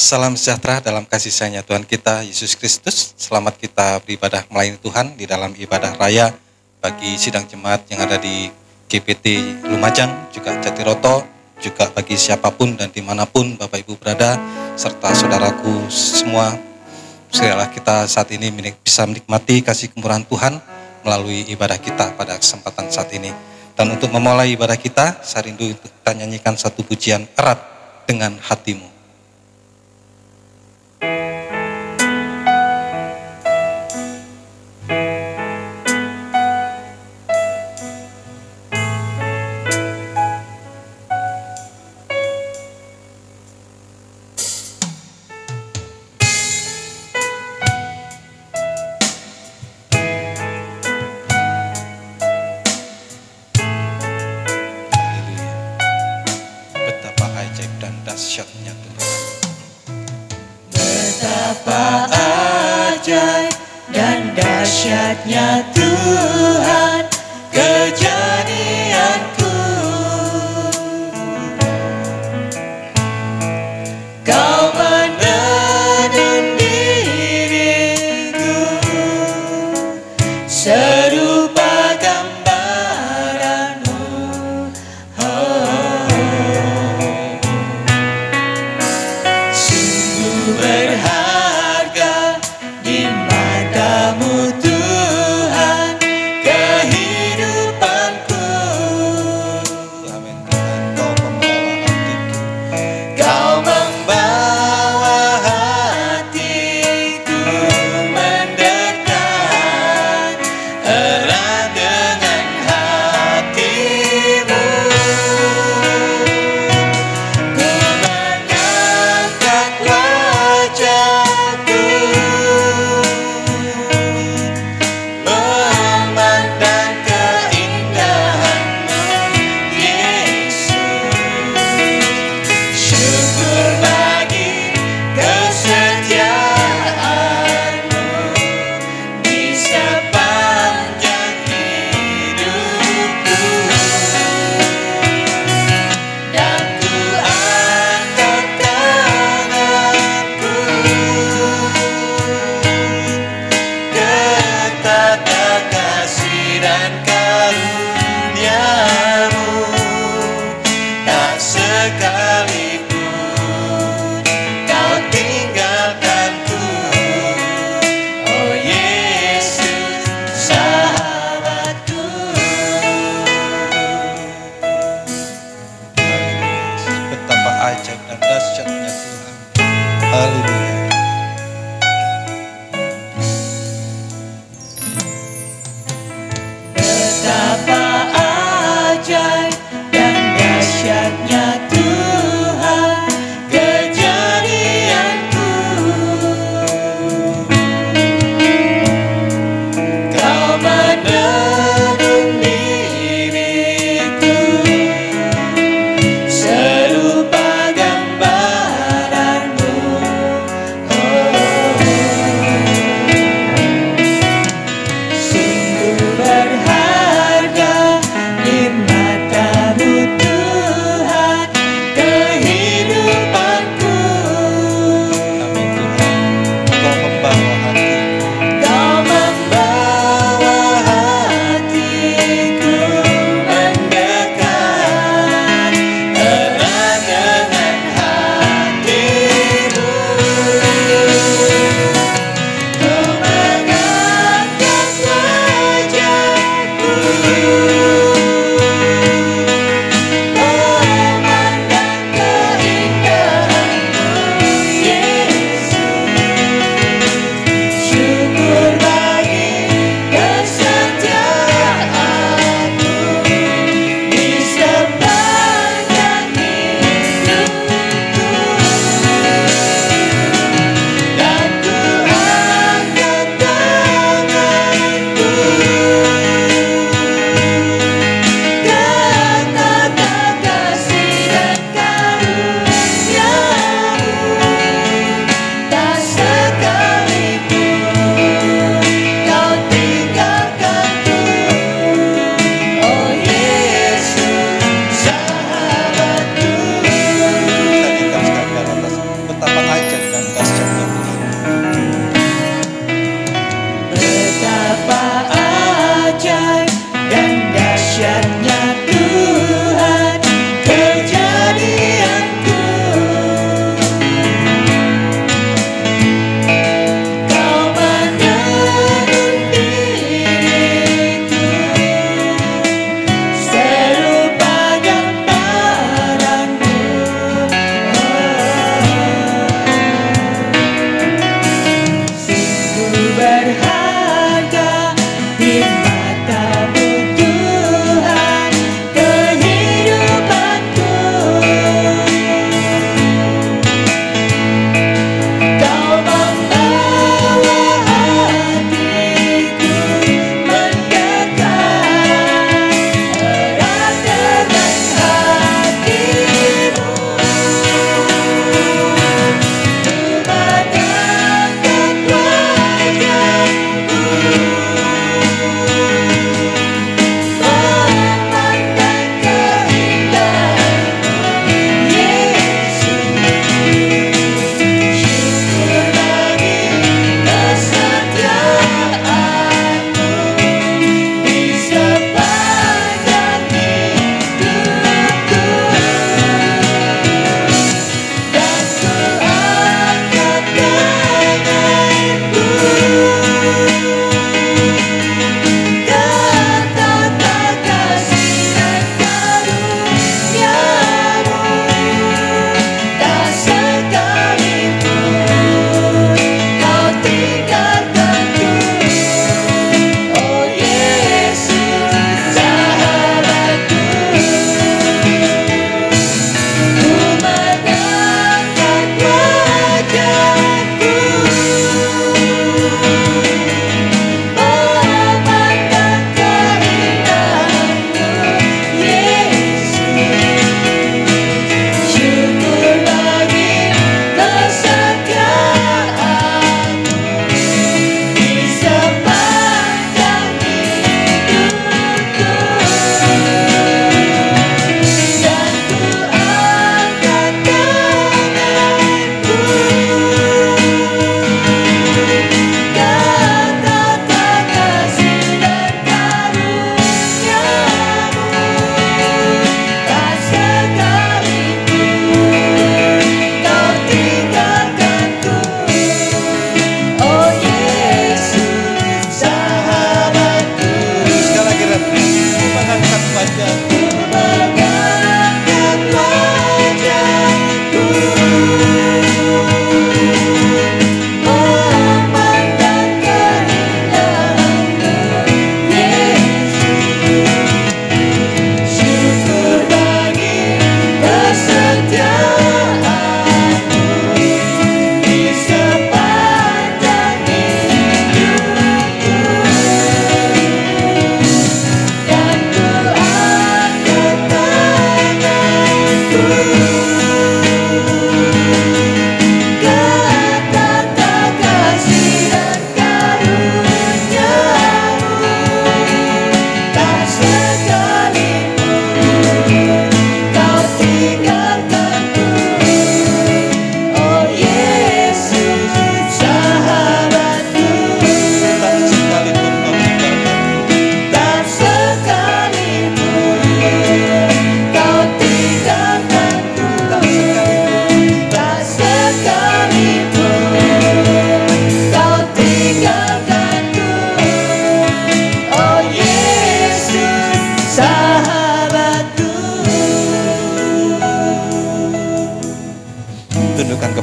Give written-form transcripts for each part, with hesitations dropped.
Salam sejahtera dalam kasih sayangnya Tuhan kita Yesus Kristus. Selamat kita beribadah melayani Tuhan di dalam ibadah raya bagi sidang jemaat yang ada di GPT Lumajang, juga Jatiroto, juga bagi siapapun dan dimanapun Bapak Ibu berada, serta saudaraku semua. Sekalilah kita saat ini bisa menikmati kasih kemurahan Tuhan melalui ibadah kita pada kesempatan saat ini. Dan untuk memulai ibadah kita, saya rindu untuk kita nyanyikan satu pujian erat dengan hatimu. Betapa ajaib dan dahsyatnya Tuhan kejadianku. Kau menuntun diriku serupa gambaranmu. Sungguh berharga di matamu Tuhan.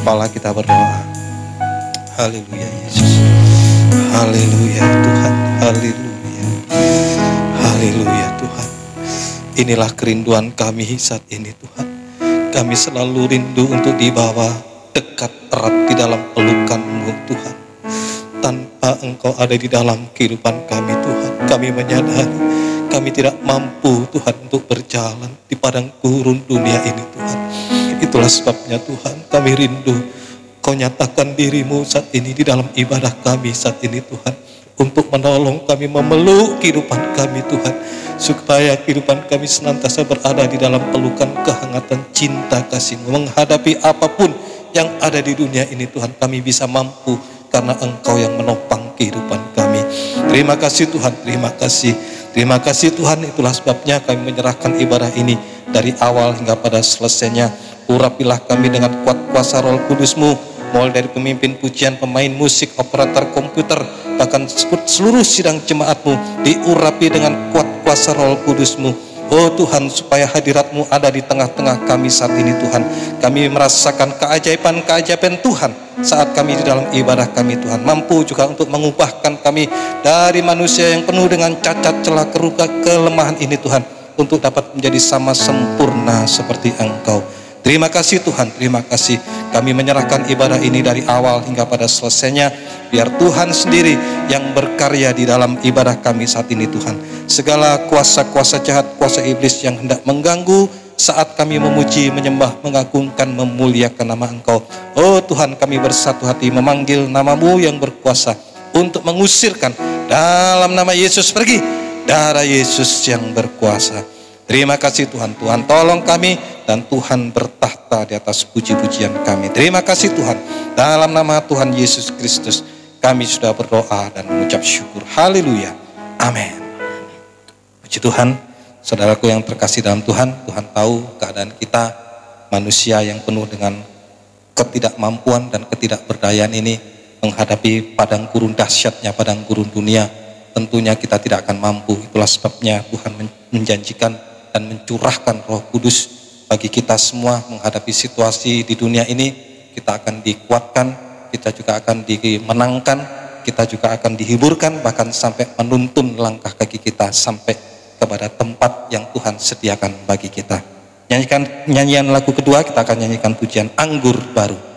kepala kita berdoa. Haleluya Yesus. Haleluya Tuhan. Haleluya. Haleluya Tuhan. Inilah kerinduan kami saat ini Tuhan. Kami selalu rindu untuk dibawa dekat erat di dalam pelukan-Mu Tuhan. Tanpa Engkau ada di dalam kehidupan kami Tuhan, kami menyadari kami tidak mampu Tuhan untuk berjalan di padang gurun dunia ini Tuhan. Itulah sebabnya Tuhan kami rindu Kau nyatakan diri-Mu saat ini di dalam ibadah kami saat ini Tuhan, untuk menolong kami, memeluk kehidupan kami Tuhan, supaya kehidupan kami senantiasa berada di dalam pelukan kehangatan cinta kasih-Mu. Menghadapi apapun yang ada di dunia ini Tuhan, kami bisa mampu karena Engkau yang menopang kehidupan kami. Terima kasih Tuhan, terima kasih. Terima kasih Tuhan, itulah sebabnya kami menyerahkan ibadah ini dari awal hingga pada selesainya. Urapilah kami dengan kuat kuasa Roh Kudus-Mu, mulai dari pemimpin pujian, pemain musik, operator komputer, bahkan seluruh sidang jemaat-Mu diurapi dengan kuat kuasa Roh Kudus-Mu. Oh Tuhan, supaya hadirat-Mu ada di tengah-tengah kami saat ini Tuhan. Kami merasakan keajaiban-keajaiban Tuhan saat kami di dalam ibadah kami Tuhan. Mampu juga untuk mengubahkan kami dari manusia yang penuh dengan cacat, celah, keruka, kelemahan ini Tuhan, untuk dapat menjadi sama sempurna seperti Engkau. Terima kasih Tuhan, terima kasih. Kami menyerahkan ibadah ini dari awal hingga pada selesainya. Biar Tuhan sendiri yang berkarya di dalam ibadah kami saat ini Tuhan. Segala kuasa-kuasa jahat, kuasa iblis yang hendak mengganggu saat kami memuji, menyembah, mengagungkan, memuliakan nama Engkau. Oh Tuhan, kami bersatu hati memanggil nama-Mu yang berkuasa untuk mengusirkan dalam nama Yesus pergi. Darah Yesus yang berkuasa. Terima kasih Tuhan. Tuhan tolong kami dan Tuhan bertahta di atas puji-pujian kami. Terima kasih Tuhan. Dalam nama Tuhan Yesus Kristus kami sudah berdoa dan mengucap syukur. Haleluya. Amin. Puji Tuhan. Saudaraku yang terkasih dalam Tuhan, Tuhan tahu keadaan kita manusia yang penuh dengan ketidakmampuan dan ketidakberdayaan ini menghadapi padang gurun dahsyatnya, padang gurun dunia. Tentunya kita tidak akan mampu. Itulah sebabnya Tuhan menjanjikan dan mencurahkan Roh Kudus bagi kita semua menghadapi situasi di dunia ini. Kita akan dikuatkan, kita juga akan dimenangkan, kita juga akan dihiburkan, bahkan sampai menuntun langkah kaki kita sampai kepada tempat yang Tuhan sediakan bagi kita. Nyanyikan nyanyian lagu kedua, kita akan nyanyikan pujian Anggur Baru.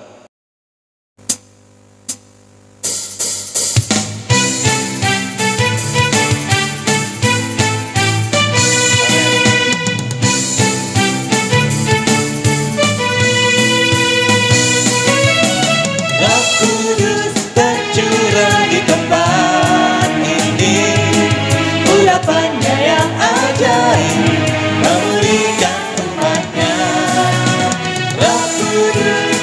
Memulihkan umatnya, Roh Kudus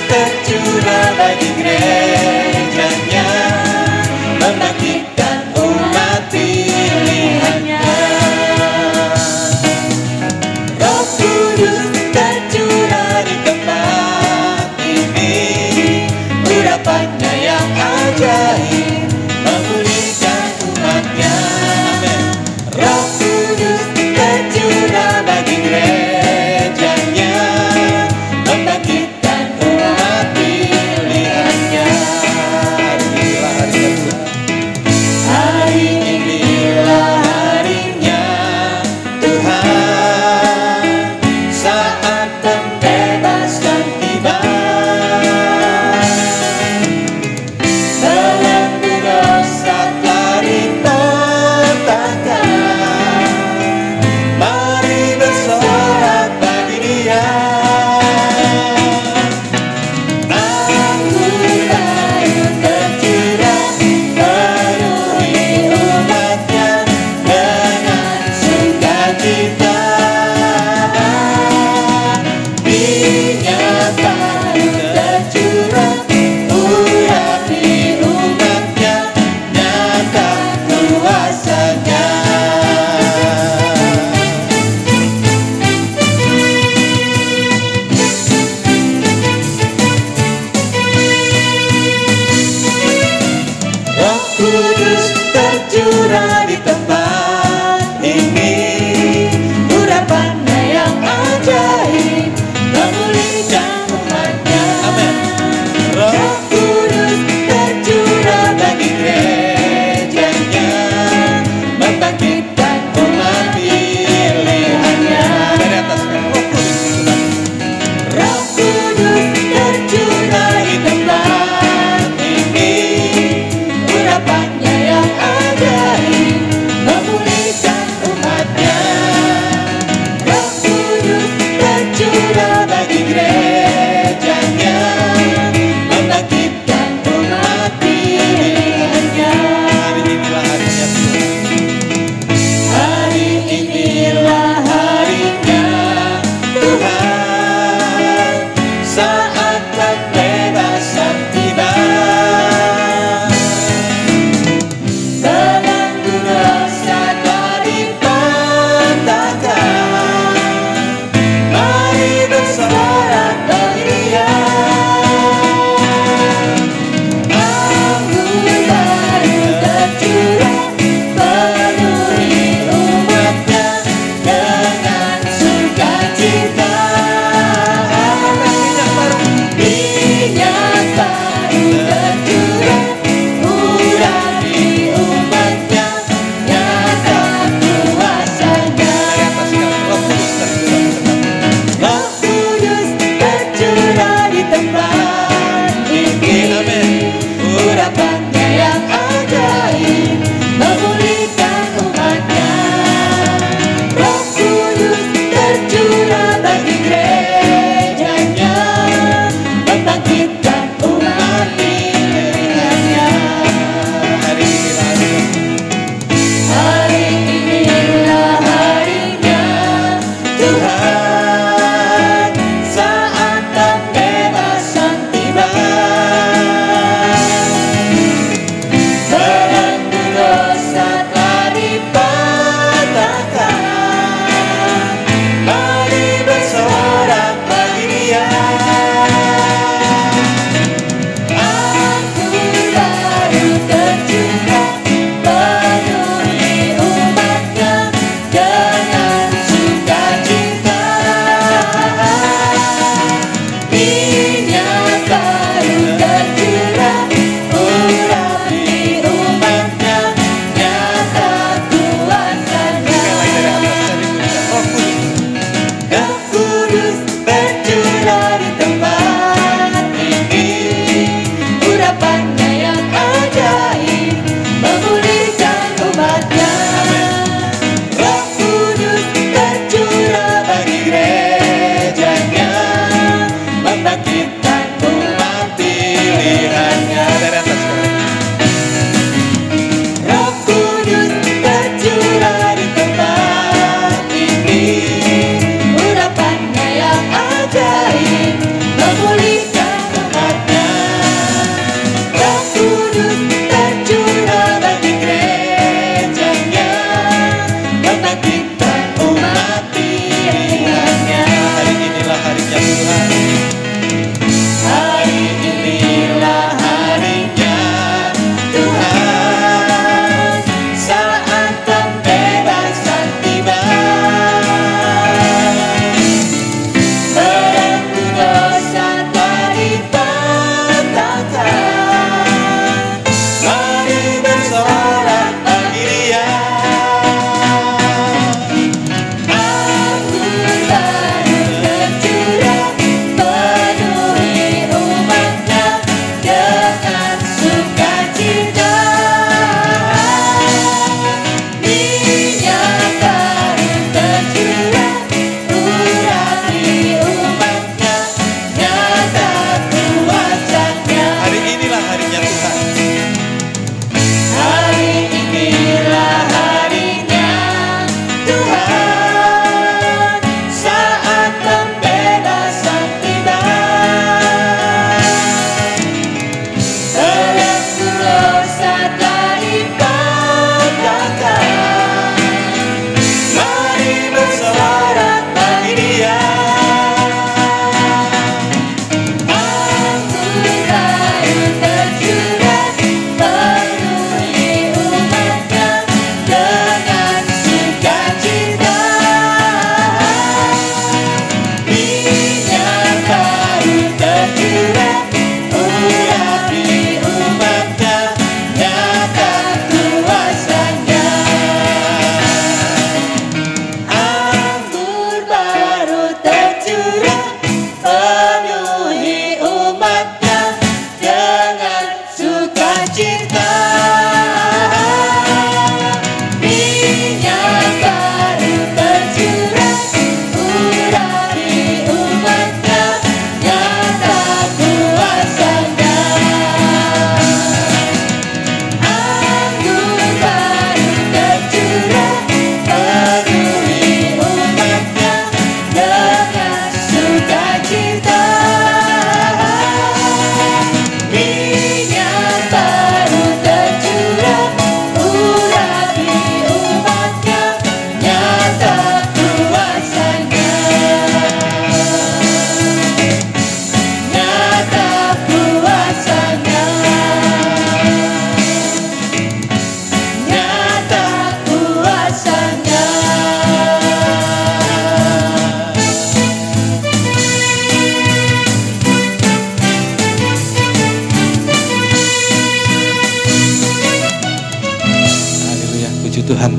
Tuhan,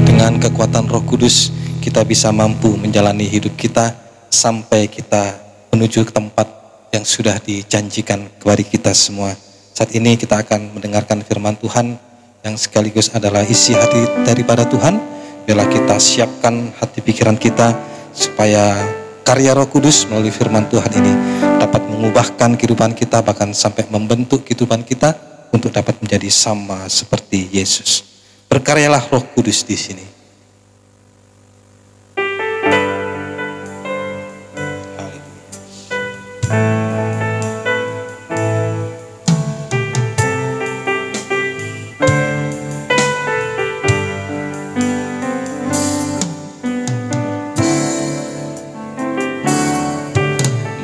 dengan kekuatan Roh Kudus kita bisa mampu menjalani hidup kita sampai kita menuju ke tempat yang sudah dijanjikan kepada kita semua. Saat ini kita akan mendengarkan firman Tuhan yang sekaligus adalah isi hati daripada Tuhan. Biarlah kita siapkan hati pikiran kita supaya karya Roh Kudus melalui firman Tuhan ini dapat mengubahkan kehidupan kita, bahkan sampai membentuk kehidupan kita untuk dapat menjadi sama seperti Yesus. Berkaryalah Roh Kudus di sini.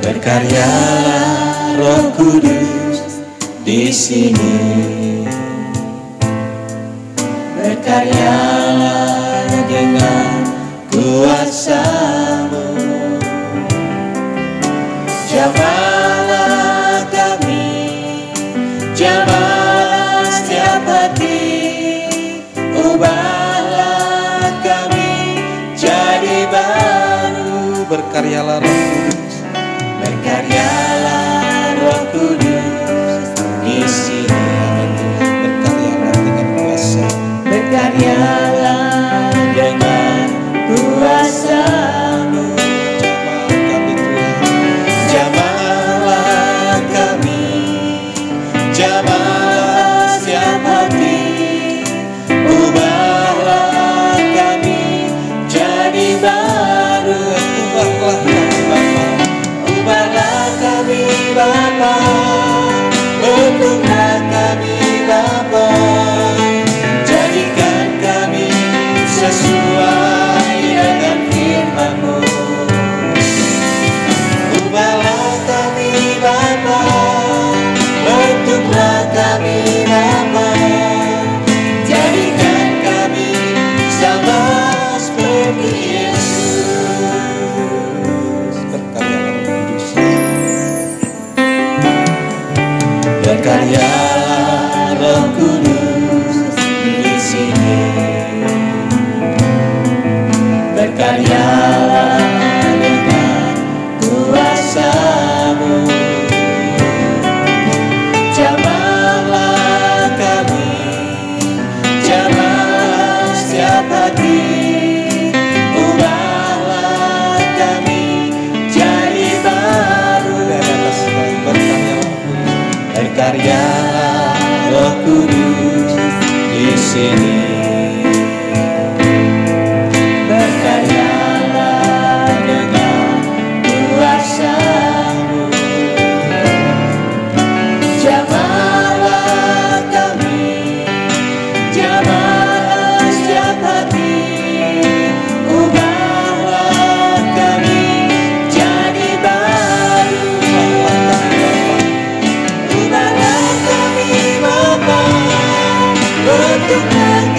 Berkaryalah Roh Kudus di sini. Berkaryalah dengan kuasa-Mu. Jamahlah kami, jamahlah setiap hati. Ubahlah kami jadi baru. Berkaryalah Roh Kudus. Berkaryalah Roh Kudus di sini. Berkaryalah dengan kuasa. Berkaryalah dengan kuasa-Mu. Jamahlah kami, jamahlah setiap hati. Ubahlah kami jadi baru. Ubahlah kami Bapa, bentuklah kami Bapa, jadikan kami sesuai dengan firman-Mu. Ubahlah kami Bapa, bentuklah kami Bapa, jadikan kami sama seperti Yesus. Berkaryalah Roh Kudus di sini. Berkaryalah dengan kuasa-Mu. Jamahlah kami, jamahlah setiap hati. Ubahlah kami jadi baru. Berkaryalah Roh Kudus di sini. Berkaryalah dengan kuasa-Mu. Jamahlah kami, jamahlah setiap hati. Ubahlah kami jadi baru. Ubahlah kami Bapa, bentuklah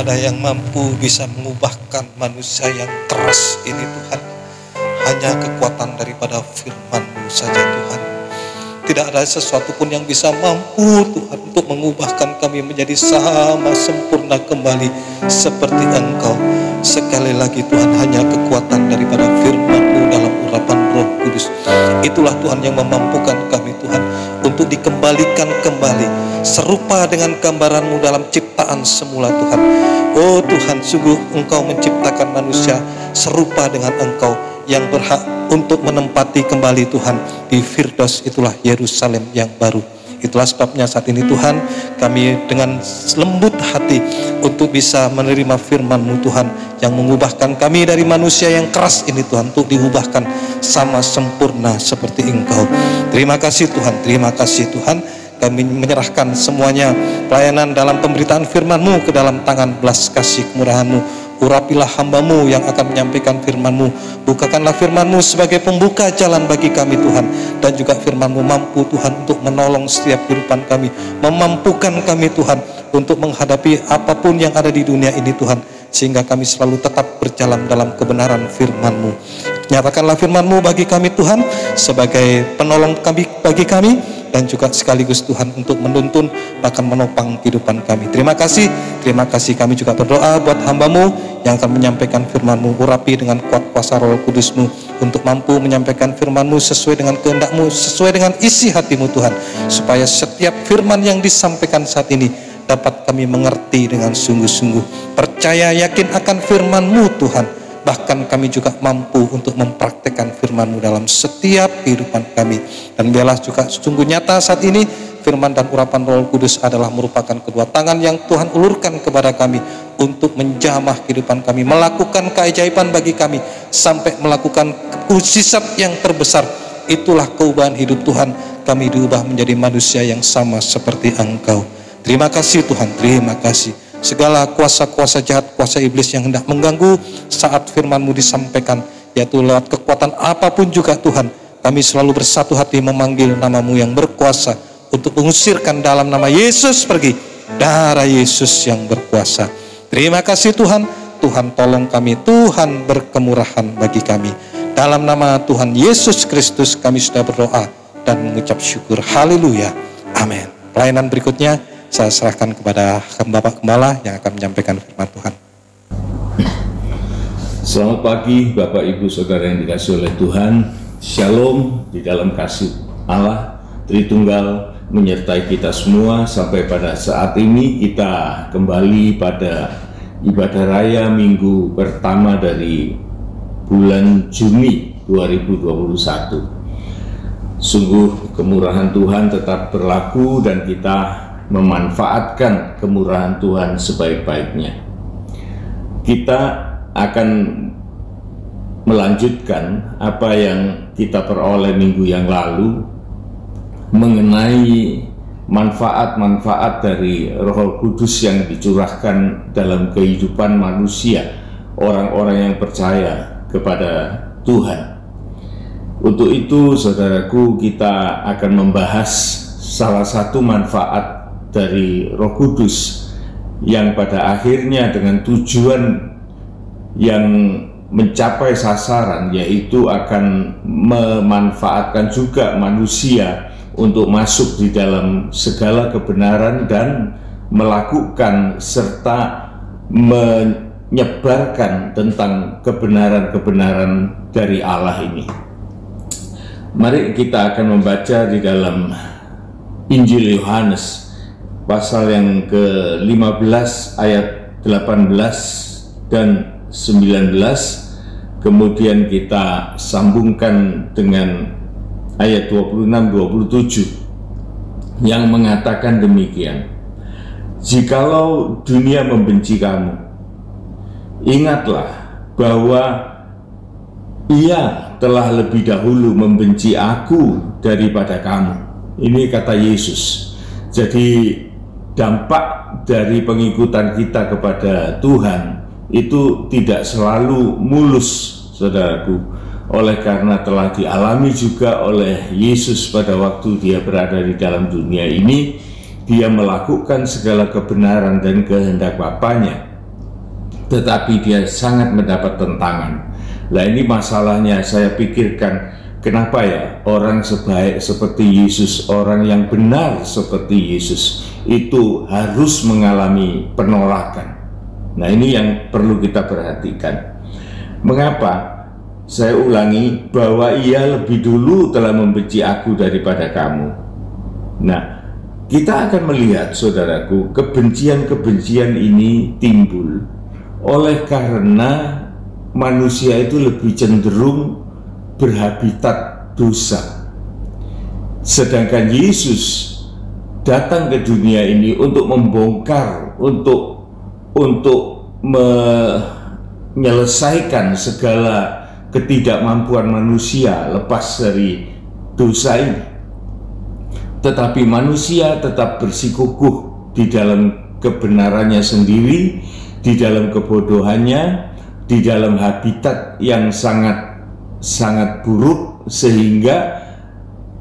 ada yang mampu bisa mengubahkan manusia yang keras ini Tuhan. Hanya kekuatan daripada firman-Mu saja Tuhan. Tidak ada sesuatu pun yang bisa mampu Tuhan untuk mengubahkan kami menjadi sama sempurna kembali seperti Engkau. Sekali lagi Tuhan, hanya kekuatan daripada firman-Mu dalam urapan Roh Kudus. Itulah Tuhan yang memampukan kami Tuhan untuk dikembalikan kembali serupa dengan gambaran-Mu dalam ciptaan semula Tuhan. Oh Tuhan, sungguh Engkau menciptakan manusia serupa dengan Engkau yang berhak untuk menempati kembali Tuhan di Firdaus, itulah Yerusalem yang baru. Itulah sebabnya saat ini Tuhan, kami dengan lembut hati untuk bisa menerima firman-Mu Tuhan, yang mengubahkan kami dari manusia yang keras ini Tuhan, untuk diubahkan sama sempurna seperti Engkau. Terima kasih Tuhan, terima kasih Tuhan. Kami menyerahkan semuanya pelayanan dalam pemberitaan firman-Mu ke dalam tangan belas kasih kemurahan-Mu. Urapilah hamba-Mu yang akan menyampaikan firman-Mu. Bukakanlah firman-Mu sebagai pembuka jalan bagi kami Tuhan. Dan juga firman-Mu mampu Tuhan untuk menolong setiap kehidupan kami. Memampukan kami Tuhan untuk menghadapi apapun yang ada di dunia ini Tuhan. Sehingga kami selalu tetap berjalan dalam kebenaran firman-Mu. Nyatakanlah firman-Mu bagi kami Tuhan sebagai penolong kami, bagi kami, dan juga sekaligus Tuhan untuk menuntun bahkan menopang kehidupan kami. Terima kasih kami juga berdoa buat hamba-Mu yang akan menyampaikan firman-Mu. Urapi dengan kuat kuasa Roh Kudus-Mu untuk mampu menyampaikan firman-Mu sesuai dengan kehendak-Mu, sesuai dengan isi hati-Mu Tuhan, supaya setiap firman yang disampaikan saat ini dapat kami mengerti dengan sungguh-sungguh, percaya yakin akan firman-Mu Tuhan. Bahkan kami juga mampu untuk mempraktekkan firman-Mu dalam setiap kehidupan kami. Dan biarlah juga sungguh nyata saat ini firman dan urapan Roh Kudus adalah merupakan kedua tangan yang Tuhan ulurkan kepada kami untuk menjamah kehidupan kami, melakukan keajaiban bagi kami, sampai melakukan mukjizat yang terbesar. Itulah keubahan hidup Tuhan. Kami diubah menjadi manusia yang sama seperti Engkau. Terima kasih Tuhan, terima kasih. Segala kuasa-kuasa jahat, kuasa iblis yang hendak mengganggu saat firman-Mu disampaikan, yaitu lewat kekuatan apapun juga Tuhan, kami selalu bersatu hati memanggil nama-Mu yang berkuasa untuk mengusirkan dalam nama Yesus pergi. Darah Yesus yang berkuasa. Terima kasih Tuhan. Tuhan tolong kami, Tuhan berkemurahan bagi kami. Dalam nama Tuhan Yesus Kristus kami sudah berdoa dan mengucap syukur. Haleluya. Amin. Pelayanan berikutnya saya serahkan kepada Bapak Gembala yang akan menyampaikan firman Tuhan. Selamat pagi Bapak Ibu Saudara yang dikasihi oleh Tuhan. Shalom di dalam kasih Allah Tritunggal menyertai kita semua sampai pada saat ini. Kita kembali pada ibadah raya minggu pertama dari bulan Juni 2021. Sungguh kemurahan Tuhan tetap berlaku dan kita memanfaatkan kemurahan Tuhan sebaik-baiknya. Kita akan melanjutkan apa yang kita peroleh minggu yang lalu mengenai manfaat-manfaat dari Roh Kudus yang dicurahkan dalam kehidupan manusia, orang-orang yang percaya kepada Tuhan. Untuk itu, saudaraku, kita akan membahas salah satu manfaat dari Roh Kudus yang pada akhirnya dengan tujuan yang mencapai sasaran, yaitu akan memanfaatkan juga manusia untuk masuk di dalam segala kebenaran dan melakukan serta menyebarkan tentang kebenaran-kebenaran dari Allah ini. Mari kita akan membaca di dalam Injil Yohanes pasal yang ke-15 ayat 18 dan 19, kemudian kita sambungkan dengan ayat 26-27 yang mengatakan demikian. Jikalau dunia membenci kamu, ingatlah bahwa ia telah lebih dahulu membenci aku daripada kamu. Ini kata Yesus. Jadi dampak dari pengikutan kita kepada Tuhan itu tidak selalu mulus, saudaraku, oleh karena telah dialami juga oleh Yesus pada waktu dia berada di dalam dunia ini. Dia melakukan segala kebenaran dan kehendak Bapanya, tetapi dia sangat mendapat tentangan. Nah, ini masalahnya. Saya pikirkan, kenapa ya orang sebaik seperti Yesus, orang yang benar seperti Yesus itu harus mengalami penolakan. Nah, ini yang perlu kita perhatikan. Mengapa? Saya ulangi, bahwa ia lebih dulu telah membenci aku daripada kamu. Nah, kita akan melihat, saudaraku, kebencian-kebencian ini timbul oleh karena manusia itu lebih cenderung berhabitat dosa. Sedangkan Yesus datang ke dunia ini untuk membongkar, untuk menyelesaikan segala ketidakmampuan manusia lepas dari dosa ini. Tetapi manusia tetap bersikukuh di dalam kebenarannya sendiri, di dalam kebodohannya, di dalam habitat yang sangat buruk, sehingga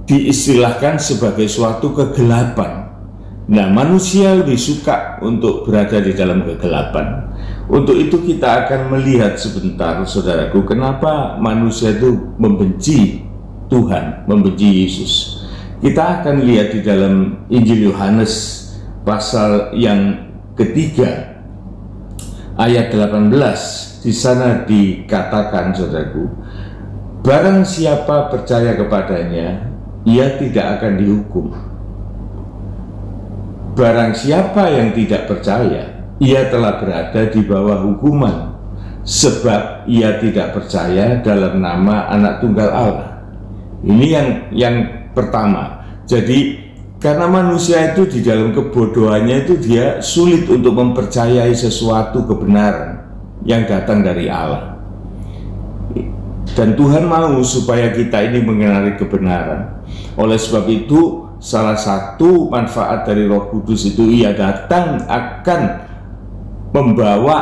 diistilahkan sebagai suatu kegelapan. Nah, manusia lebih suka untuk berada di dalam kegelapan. Untuk itu kita akan melihat sebentar, saudaraku, kenapa manusia itu membenci Tuhan, membenci Yesus. Kita akan lihat di dalam Injil Yohanes pasal yang ketiga, ayat 18. Di sana dikatakan, saudaraku, barang siapa percaya kepadanya, ia tidak akan dihukum. Barang siapa yang tidak percaya, ia telah berada di bawah hukuman, sebab ia tidak percaya dalam nama Anak Tunggal Allah. Ini yang pertama. Jadi karena manusia itu di dalam kebodohannya itu dia sulit untuk mempercayai sesuatu kebenaran yang datang dari Allah. Dan Tuhan mau supaya kita ini mengenali kebenaran. Oleh sebab itu, salah satu manfaat dari Roh Kudus itu ia datang akan membawa,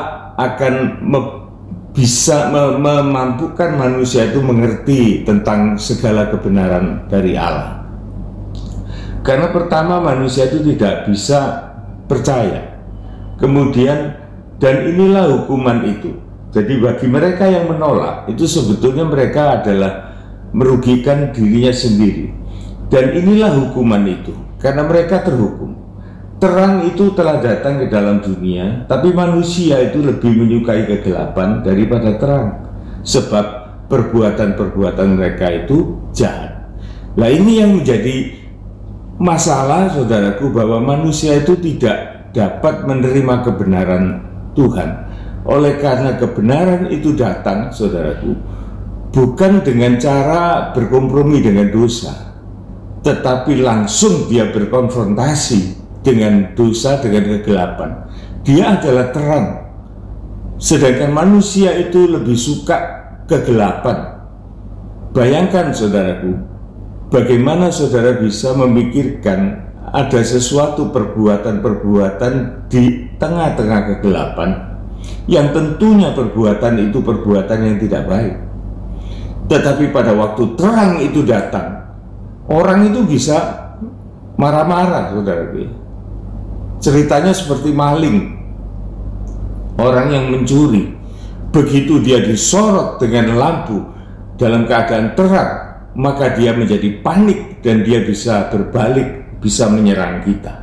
bisa memampukan manusia itu mengerti tentang segala kebenaran dari Allah. Karena pertama, manusia itu tidak bisa percaya. Kemudian, dan inilah hukuman itu. Jadi bagi mereka yang menolak, itu sebetulnya mereka adalah merugikan dirinya sendiri. Dan inilah hukuman itu, karena mereka terhukum. Terang itu telah datang ke dalam dunia, tapi manusia itu lebih menyukai kegelapan daripada terang, sebab perbuatan-perbuatan mereka itu jahat. Nah, ini yang menjadi masalah, saudaraku, bahwa manusia itu tidak dapat menerima kebenaran Tuhan. Oleh karena kebenaran itu datang, saudaraku, bukan dengan cara berkompromi dengan dosa, tetapi langsung dia berkonfrontasi dengan dosa, dengan kegelapan. Dia adalah terang, sedangkan manusia itu lebih suka kegelapan. Bayangkan, saudaraku, bagaimana saudara bisa memikirkan ada sesuatu perbuatan-perbuatan di tengah-tengah kegelapan, yang tentunya perbuatan itu perbuatan yang tidak baik. Tetapi pada waktu terang itu datang, orang itu bisa marah-marah, saudara. Ceritanya seperti maling, orang yang mencuri. Begitu dia disorot dengan lampu dalam keadaan terang, maka dia menjadi panik dan dia bisa berbalik, bisa menyerang kita.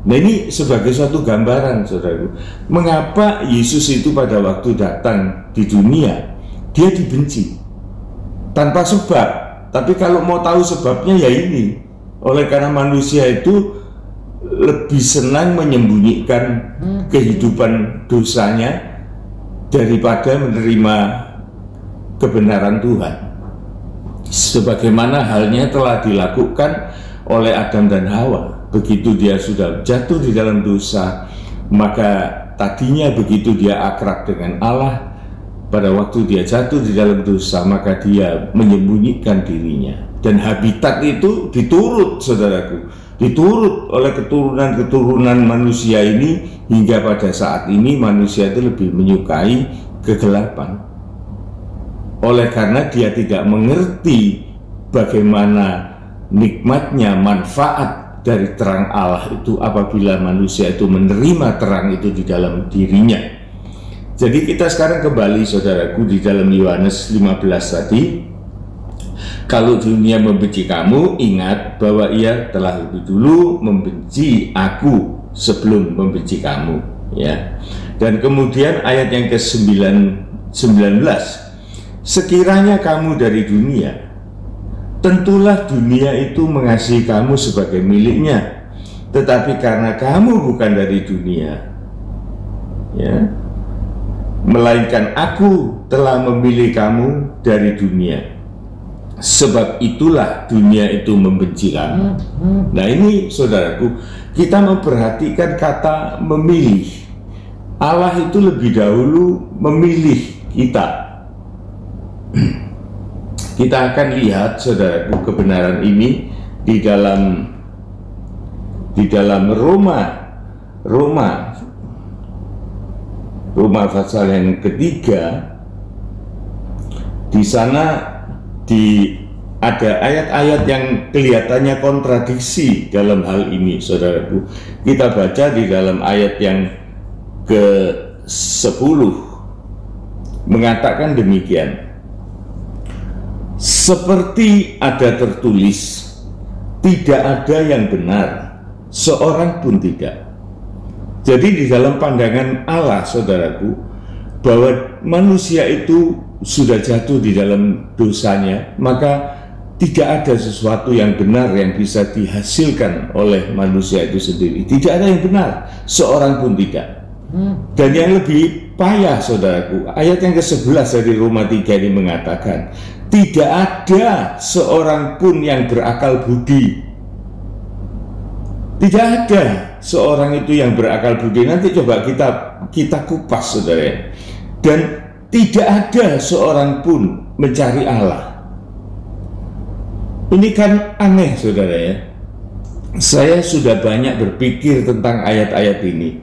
Nah, ini sebagai suatu gambaran, saudaraku, mengapa Yesus itu pada waktu datang di dunia, dia dibenci tanpa sebab. Tapi kalau mau tahu sebabnya, ya ini, oleh karena manusia itu lebih senang menyembunyikan kehidupan dosanya daripada menerima kebenaran Tuhan. Sebagaimana halnya telah dilakukan oleh Adam dan Hawa. Begitu dia sudah jatuh di dalam dosa, maka tadinya begitu dia akrab dengan Allah, pada waktu dia jatuh di dalam dosa, maka dia menyembunyikan dirinya. Dan habitat itu diturut, saudaraku, diturut oleh keturunan-keturunan manusia ini, hingga pada saat ini manusia itu lebih menyukai kegelapan. Oleh karena dia tidak mengerti bagaimana nikmatnya, manfaat dari terang Allah itu apabila manusia itu menerima terang itu di dalam dirinya. Jadi kita sekarang kembali saudaraku di dalam Yohanes 15 tadi. Kalau dunia membenci kamu, ingat bahwa ia telah lebih dulu membenci aku sebelum membenci kamu, ya. Dan kemudian ayat yang ke-19, sekiranya kamu dari dunia, tentulah dunia itu mengasihi kamu sebagai miliknya. Tetapi karena kamu bukan dari dunia, ya, melainkan aku telah memilih kamu dari dunia, sebab itulah dunia itu membenci kamu. Nah ini saudaraku, kita memperhatikan kata memilih. Allah itu lebih dahulu memilih kita. Kita akan lihat saudaraku kebenaran ini di dalam Roma pasal yang ketiga. Di sana ada ayat-ayat yang kelihatannya kontradiksi dalam hal ini, saudaraku. Kita baca di dalam ayat yang ke-10 mengatakan demikian. Seperti ada tertulis, tidak ada yang benar, seorang pun tidak. Jadi di dalam pandangan Allah, saudaraku, bahwa manusia itu sudah jatuh di dalam dosanya, maka tidak ada sesuatu yang benar yang bisa dihasilkan oleh manusia itu sendiri. Tidak ada yang benar, seorang pun tidak. Dan yang lebih payah, saudaraku, ayat yang ke-11 dari Roma 3 ini mengatakan, tidak ada seorang pun yang berakal budi. Tidak ada seorang itu yang berakal budi. Nanti coba kita kupas, saudara. Dan tidak ada seorang pun mencari Allah. Ini kan aneh, saudara ya. Saya sudah banyak berpikir tentang ayat-ayat ini.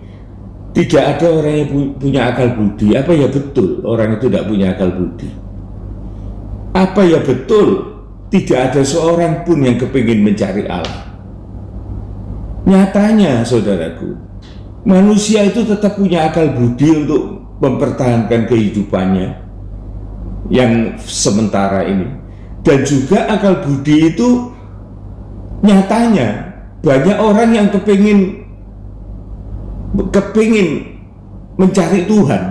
Tidak ada orang yang punya akal budi. Apa ya betul orang itu tidak punya akal budi? Apa ya betul tidak ada seorang pun yang kepingin mencari Allah? Nyatanya, saudaraku, manusia itu tetap punya akal budi untuk mempertahankan kehidupannya yang sementara ini. Dan juga akal budi itu nyatanya banyak orang yang kepingin mencari Tuhan.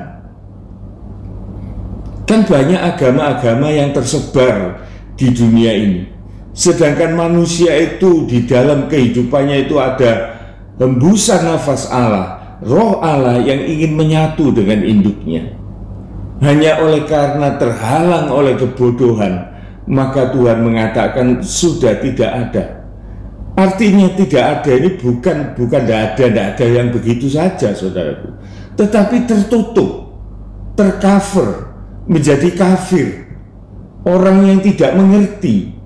Kan banyak agama-agama yang tersebar di dunia ini. Sedangkan manusia itu di dalam kehidupannya itu ada hembusan nafas Allah, roh Allah yang ingin menyatu dengan induknya. Hanya oleh karena terhalang oleh kebodohan, maka Tuhan mengatakan sudah tidak ada. Artinya tidak ada ini bukan tidak ada yang begitu saja, saudaraku, tetapi tertutup, tercover, menjadi kafir, orang yang tidak mengerti.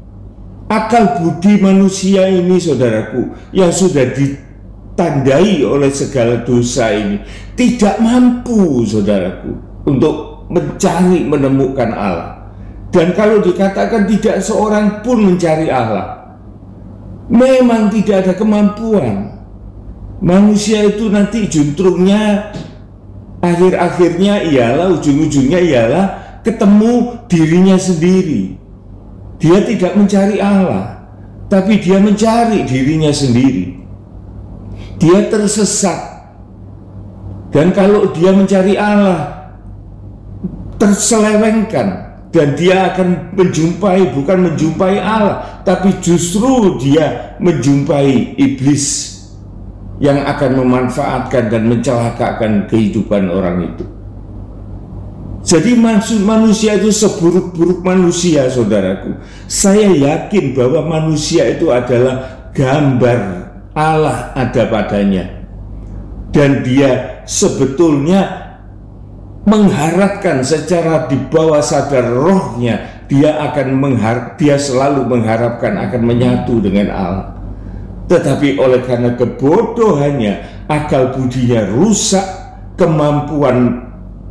Akal budi manusia ini, saudaraku, yang sudah ditandai oleh segala dosa ini, tidak mampu, saudaraku, untuk mencari, menemukan Allah. Dan kalau dikatakan tidak seorang pun mencari Allah, memang tidak ada kemampuan. Manusia itu nanti juntrungnya, akhir-akhirnya ialah, ujung-ujungnya ialah ketemu dirinya sendiri. Dia tidak mencari Allah, tapi dia mencari dirinya sendiri. Dia tersesat. Dan kalau dia mencari Allah, terselewengkan. Dan dia akan menjumpai, bukan menjumpai Allah, tapi justru dia menjumpai iblis yang akan memanfaatkan dan mencelakakan kehidupan orang itu. Jadi manusia itu seburuk-buruk manusia, saudaraku. Saya yakin bahwa manusia itu adalah gambar Allah ada padanya. Dan dia sebetulnya mengharapkan secara di bawah sadar rohnya, dia selalu mengharapkan akan menyatu dengan Allah. Tetapi oleh karena kebodohannya, akal budinya rusak, kemampuan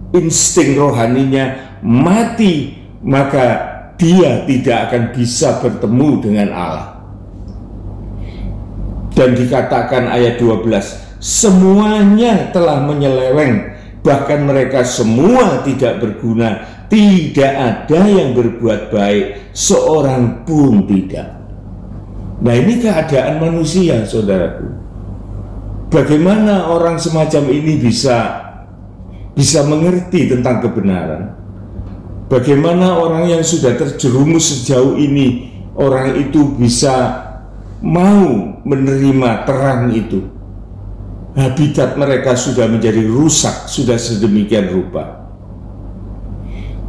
insting rohaninya mati, maka dia tidak akan bisa bertemu dengan Allah. Dan dikatakan ayat 12, semuanya telah menyeleweng, bahkan mereka semua tidak berguna, tidak ada yang berbuat baik, seorang pun tidak. Nah, ini keadaan manusia, saudaraku. Bagaimana orang semacam ini bisa mengerti tentang kebenaran? Bagaimana orang yang sudah terjerumus sejauh ini, orang itu bisa mau menerima terang itu? Habitat mereka sudah menjadi rusak, sudah sedemikian rupa.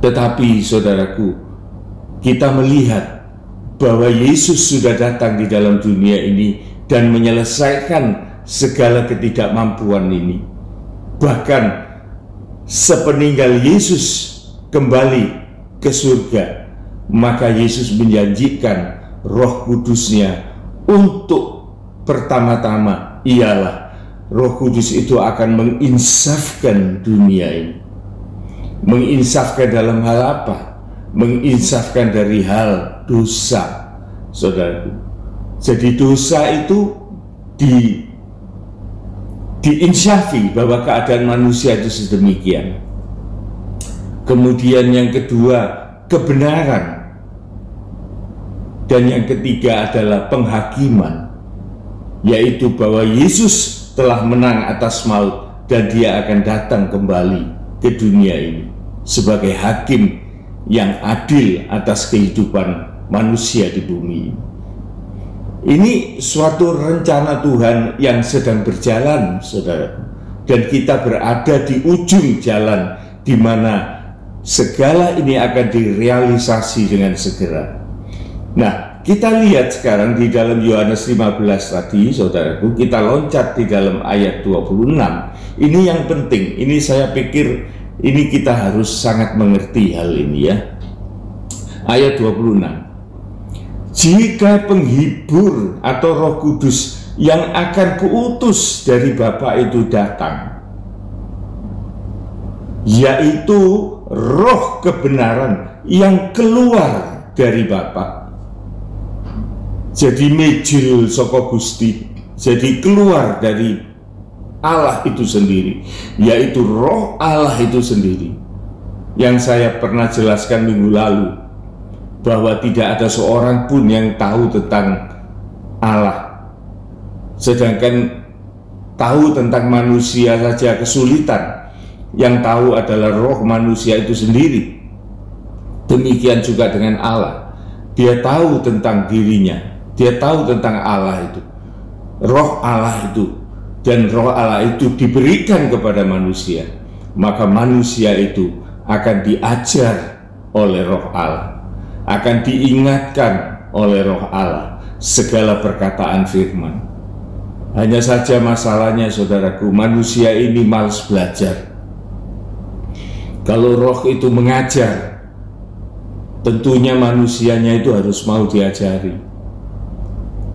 Tetapi saudaraku, kita melihat bahwa Yesus sudah datang di dalam dunia ini dan menyelesaikan segala ketidakmampuan ini. Bahkan sepeninggal Yesus kembali ke surga, maka Yesus menjanjikan Roh Kudusnya untuk pertama-tama ialah Roh Kudus itu akan menginsafkan dunia ini. Menginsafkan dalam hal apa? Menginsafkan dari hal dosa, saudaraku. Jadi dosa itu diinsafi bahwa keadaan manusia itu sedemikian. Kemudian yang kedua, kebenaran. Dan yang ketiga adalah penghakiman, yaitu bahwa Yesus telah menang atas maut dan dia akan datang kembali ke dunia ini sebagai hakim yang adil atas kehidupan manusia di bumi ini. Ini suatu rencana Tuhan yang sedang berjalan, saudara. Dan kita berada di ujung jalan di mana segala ini akan direalisasi dengan segera. Nah, kita lihat sekarang di dalam Yohanes 15 tadi, saudaraku, kita loncat di dalam ayat 26. Ini yang penting, ini saya pikir ini kita harus sangat mengerti hal ini ya. Ayat 26. Jika penghibur atau Roh Kudus yang akan kuutus dari Bapa itu datang, yaitu roh kebenaran yang keluar dari Bapa. Jadi mejil saka Gusti, jadi keluar dari Allah itu sendiri, yaitu roh Allah itu sendiri. Yang saya pernah jelaskan minggu lalu, bahwa tidak ada seorang pun yang tahu tentang Allah, sedangkan tahu tentang manusia saja kesulitan. Yang tahu adalah roh manusia itu sendiri. Demikian juga dengan Allah, dia tahu tentang dirinya, dia tahu tentang Allah itu, roh Allah itu, dan roh Allah itu diberikan kepada manusia. Maka manusia itu akan diajar oleh roh Allah, akan diingatkan oleh roh Allah segala perkataan firman. Hanya saja masalahnya, saudaraku, manusia ini malas belajar. Kalau roh itu mengajar, tentunya manusianya itu harus mau diajari.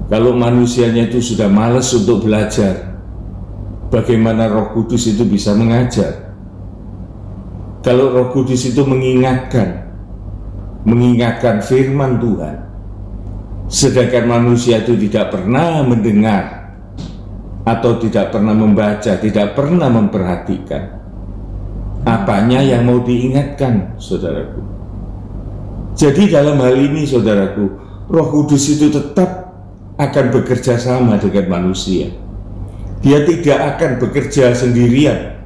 Kalau manusianya itu sudah malas untuk belajar, bagaimana Roh Kudus itu bisa mengajar? Kalau Roh Kudus itu mengingatkan firman Tuhan, sedangkan manusia itu tidak pernah mendengar atau tidak pernah membaca, tidak pernah memperhatikan, apanya yang mau diingatkan, saudaraku? Jadi dalam hal ini, saudaraku, Roh Kudus itu tetap akan bekerja sama dengan manusia. Dia tidak akan bekerja sendirian,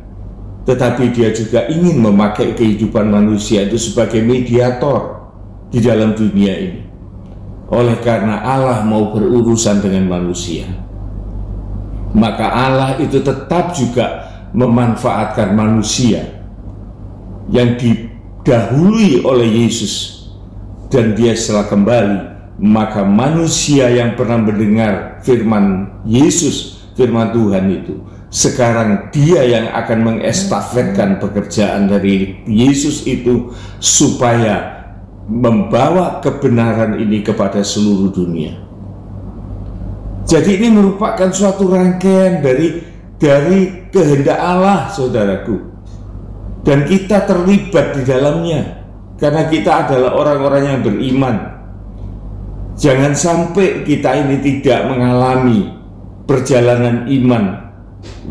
tetapi dia juga ingin memakai kehidupan manusia itu sebagai mediator di dalam dunia ini. Oleh karena Allah mau berurusan dengan manusia, maka Allah itu tetap juga memanfaatkan manusia yang didahului oleh Yesus, dan dia setelah kembali, maka manusia yang pernah mendengar firman Yesus, firman Tuhan itu, sekarang dia yang akan mengestafetkan pekerjaan dari Yesus itu supaya membawa kebenaran ini kepada seluruh dunia. Jadi ini merupakan suatu rangkaian dari kehendak Allah, saudaraku, dan kita terlibat di dalamnya karena kita adalah orang-orang yang beriman. Jangan sampai kita ini tidak mengalami perjalanan iman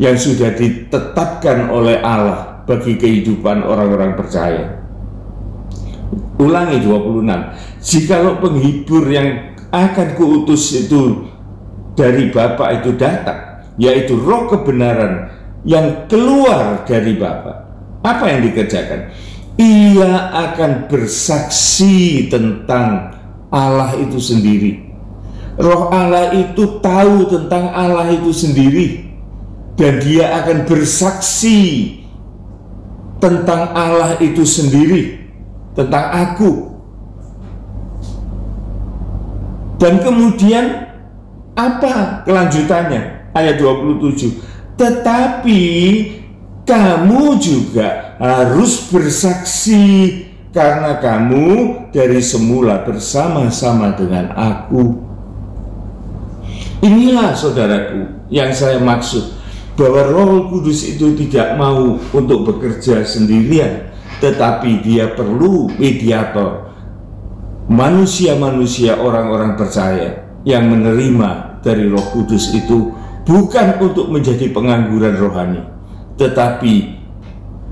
yang sudah ditetapkan oleh Allah bagi kehidupan orang-orang percaya. Ulangi 26. Jikalau penghibur yang akan kuutus itu dari Bapa itu datang, yaitu roh kebenaran yang keluar dari Bapa, apa yang dikerjakan? Ia akan bersaksi tentang Allah itu sendiri. Roh Allah itu tahu tentang Allah itu sendiri, dan dia akan bersaksi tentang Allah itu sendiri, tentang aku. Dan kemudian apa kelanjutannya? Ayat 27. Tetapi kamu juga harus bersaksi, karena kamu dari semula bersama-sama dengan aku. Inilah saudaraku yang saya maksud, bahwa Roh Kudus itu tidak mau untuk bekerja sendirian, tetapi dia perlu mediator, manusia-manusia, orang-orang percaya yang menerima dari Roh Kudus itu, bukan untuk menjadi pengangguran rohani, tetapi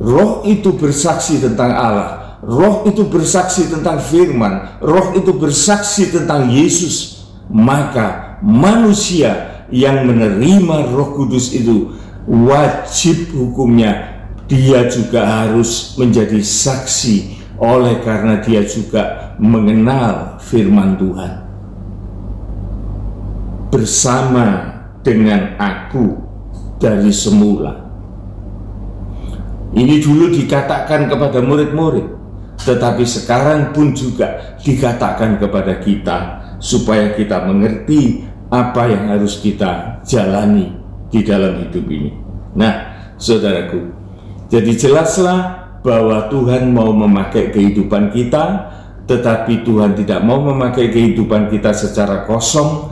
Roh itu bersaksi tentang Allah, Roh itu bersaksi tentang firman, Roh itu bersaksi tentang Yesus. Maka manusia yang menerima Roh Kudus itu wajib hukumnya dia juga harus menjadi saksi, oleh karena dia juga mengenal firman Tuhan. Bersama dengan aku dari semula. Ini dulu dikatakan kepada murid-murid, tetapi sekarang pun juga dikatakan kepada kita, supaya kita mengerti apa yang harus kita jalani di dalam hidup ini. Nah, saudaraku, jadi jelaslah bahwa Tuhan mau memakai kehidupan kita, tetapi Tuhan tidak mau memakai kehidupan kita secara kosong,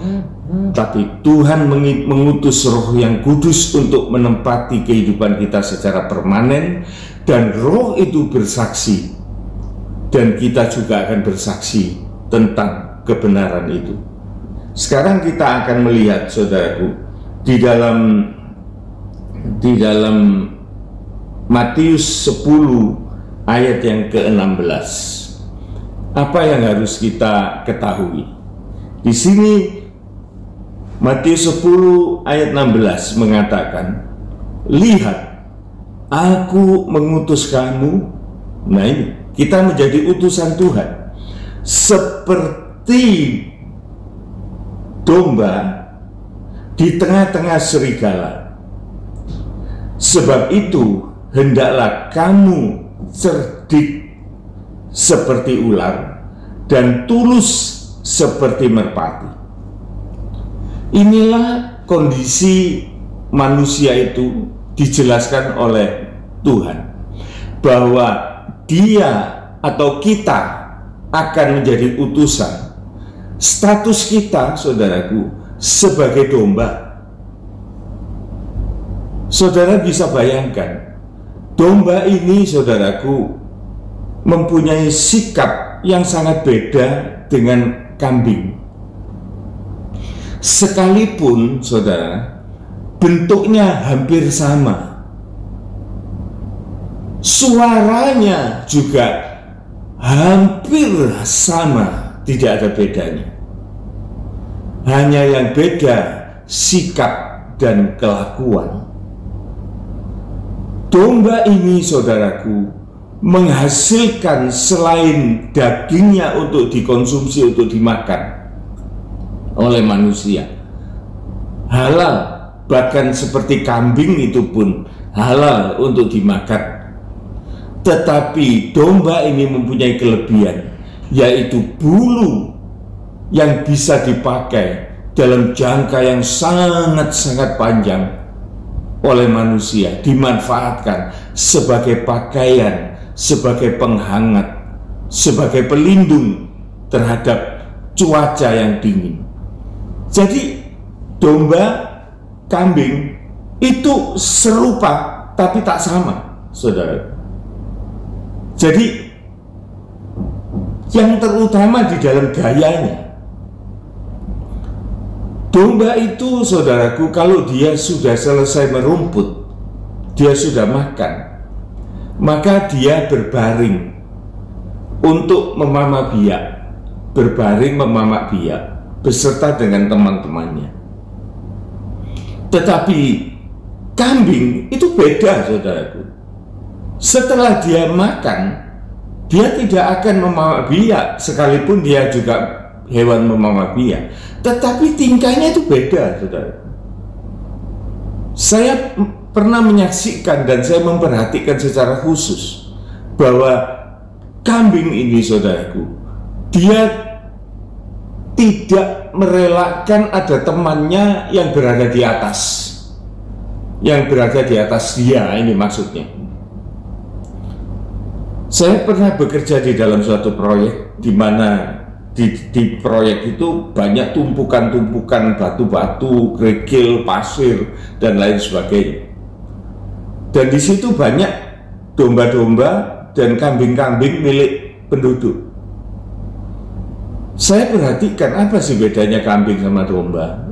tapi Tuhan mengutus Roh yang kudus untuk menempati kehidupan kita secara permanen, dan Roh itu bersaksi, dan kita juga akan bersaksi tentang kebenaran itu. Sekarang kita akan melihat, saudaraku, di dalam Matius 10 ayat yang ke-16. Apa yang harus kita ketahui? Di sini Matius 10 ayat 16 mengatakan, lihat, aku mengutus kamu. Nah, ini kita menjadi utusan Tuhan, seperti domba di tengah-tengah serigala. Sebab itu hendaklah kamu cerdik seperti ular dan tulus seperti merpati. Inilah kondisi manusia itu dijelaskan oleh Tuhan, bahwa dia atau kita akan menjadi utusan. Status kita, saudaraku, sebagai domba. Saudara bisa bayangkan, domba ini, saudaraku, mempunyai sikap yang sangat beda dengan kambing. Sekalipun, saudara, bentuknya hampir sama, suaranya juga hampir sama, tidak ada bedanya. Hanya yang beda sikap dan kelakuan. Domba ini, saudaraku, menghasilkan selain dagingnya untuk dikonsumsi, untuk dimakan oleh manusia, halal, bahkan seperti kambing itu pun halal untuk dimakan. Tetapi domba ini mempunyai kelebihan, yaitu bulu yang bisa dipakai dalam jangka yang sangat-sangat panjang oleh manusia, dimanfaatkan sebagai pakaian, sebagai penghangat, sebagai pelindung terhadap cuaca yang dingin. Jadi domba, kambing itu serupa tapi tak sama, saudara. Jadi yang terutama di dalam gayanya, domba itu, saudaraku, kalau dia sudah selesai merumput, dia sudah makan, maka dia berbaring untuk memamak biak, berbaring memamak biak beserta dengan teman-temannya. Tetapi kambing itu beda, saudaraku. Setelah dia makan, dia tidak akan memamak biak, sekalipun dia juga hewan memamak biak. Tetapi tingkahnya itu beda, saudara. Saya pernah menyaksikan dan saya memperhatikan secara khusus bahwa kambing ini, saudaraku, dia tidak merelakan ada temannya yang berada di atas, yang berada di atas dia, ini maksudnya. Saya pernah bekerja di dalam suatu proyek di mana di proyek itu banyak tumpukan-tumpukan batu-batu, kerikil, pasir, dan lain sebagainya. Dan di situ banyak domba-domba dan kambing-kambing milik penduduk. Saya perhatikan apa sih bedanya kambing sama domba?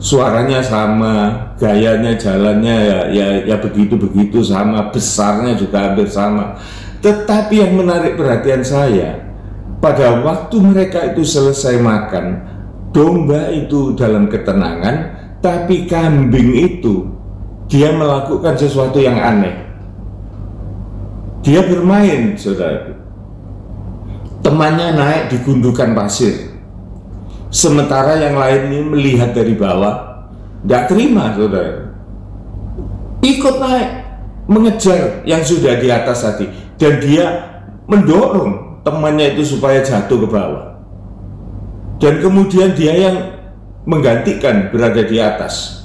Suaranya sama, gayanya, jalannya ya begitu-begitu sama, besarnya juga hampir sama. Tetapi yang menarik perhatian saya, pada waktu mereka itu selesai makan, domba itu dalam ketenangan, tapi kambing itu dia melakukan sesuatu yang aneh. Dia bermain, saudara. Temannya naik di gundukan pasir, sementara yang lain ini melihat dari bawah, tidak terima, saudara. Ikut naik, mengejar yang sudah di atas tadi, dan dia mendorong temannya itu supaya jatuh ke bawah, dan kemudian dia yang menggantikan berada di atas.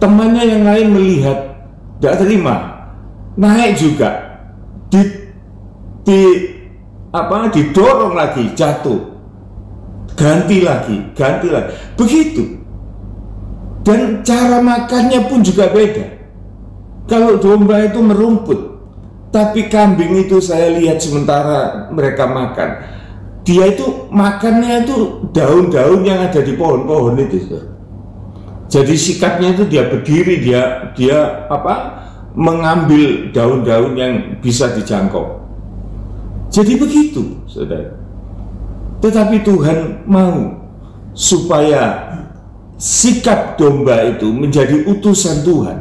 Temannya yang lain melihat, tidak terima, naik juga, didorong lagi, jatuh, ganti lagi, begitu. Dan cara makannya pun juga beda. Kalau domba itu merumput, tapi kambing itu saya lihat sementara mereka makan, dia itu makannya itu daun-daun yang ada di pohon-pohon itu. Jadi sikapnya itu dia berdiri, dia mengambil daun-daun yang bisa dijangkau. Jadi begitu, saudara. Tetapi Tuhan mau supaya sikap domba itu menjadi utusan Tuhan,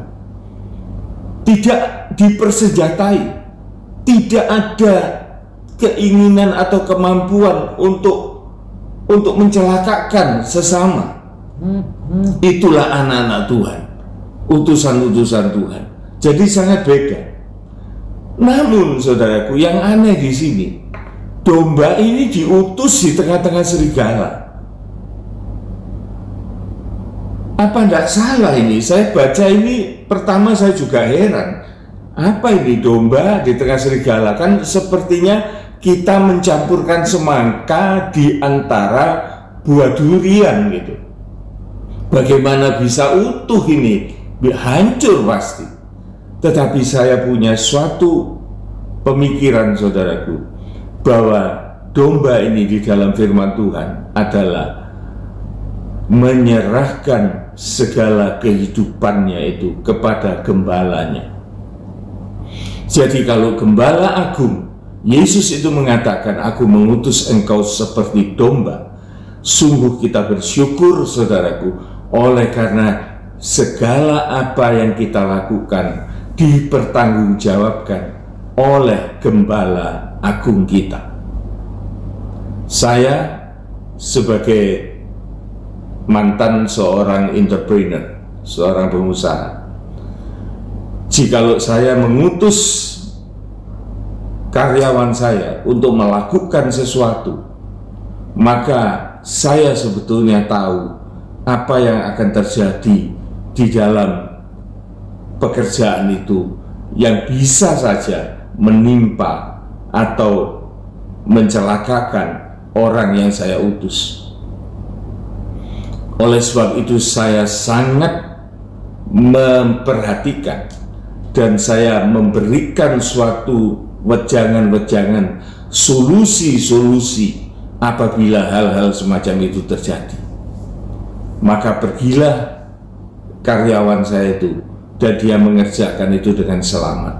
tidak dipersenjatai, tidak ada keinginan atau kemampuan untuk mencelakakan sesama. Itulah anak-anak Tuhan, utusan-utusan Tuhan. Jadi sangat beda. Namun, saudaraku, yang aneh di sini, domba ini diutus di tengah-tengah serigala. Apa tidak salah ini? Saya baca ini, pertama saya juga heran. Apa ini domba di tengah serigala? Kan sepertinya kita mencampurkan semangka di antara buah durian gitu. Bagaimana bisa utuh ini? Hancur pasti. Tetapi saya punya suatu pemikiran, saudaraku, bahwa domba ini di dalam firman Tuhan adalah menyerahkan segala kehidupannya itu kepada gembalanya. Jadi kalau gembala agung, Yesus itu mengatakan, aku mengutus engkau seperti domba. Sungguh kita bersyukur, saudaraku, oleh karena segala apa yang kita lakukan dipertanggungjawabkan oleh gembala agung kita. Saya sebagai mantan seorang entrepreneur, seorang pengusaha, jikalau saya mengutus karyawan saya untuk melakukan sesuatu, maka saya sebetulnya tahu apa yang akan terjadi di dalam pekerjaan itu yang bisa saja menimpa atau mencelakakan orang yang saya utus. Oleh sebab itu saya sangat memperhatikan dan saya memberikan suatu wejangan-wejangan, solusi-solusi apabila hal-hal semacam itu terjadi. Maka pergilah karyawan saya itu dan dia mengerjakan itu dengan selamat.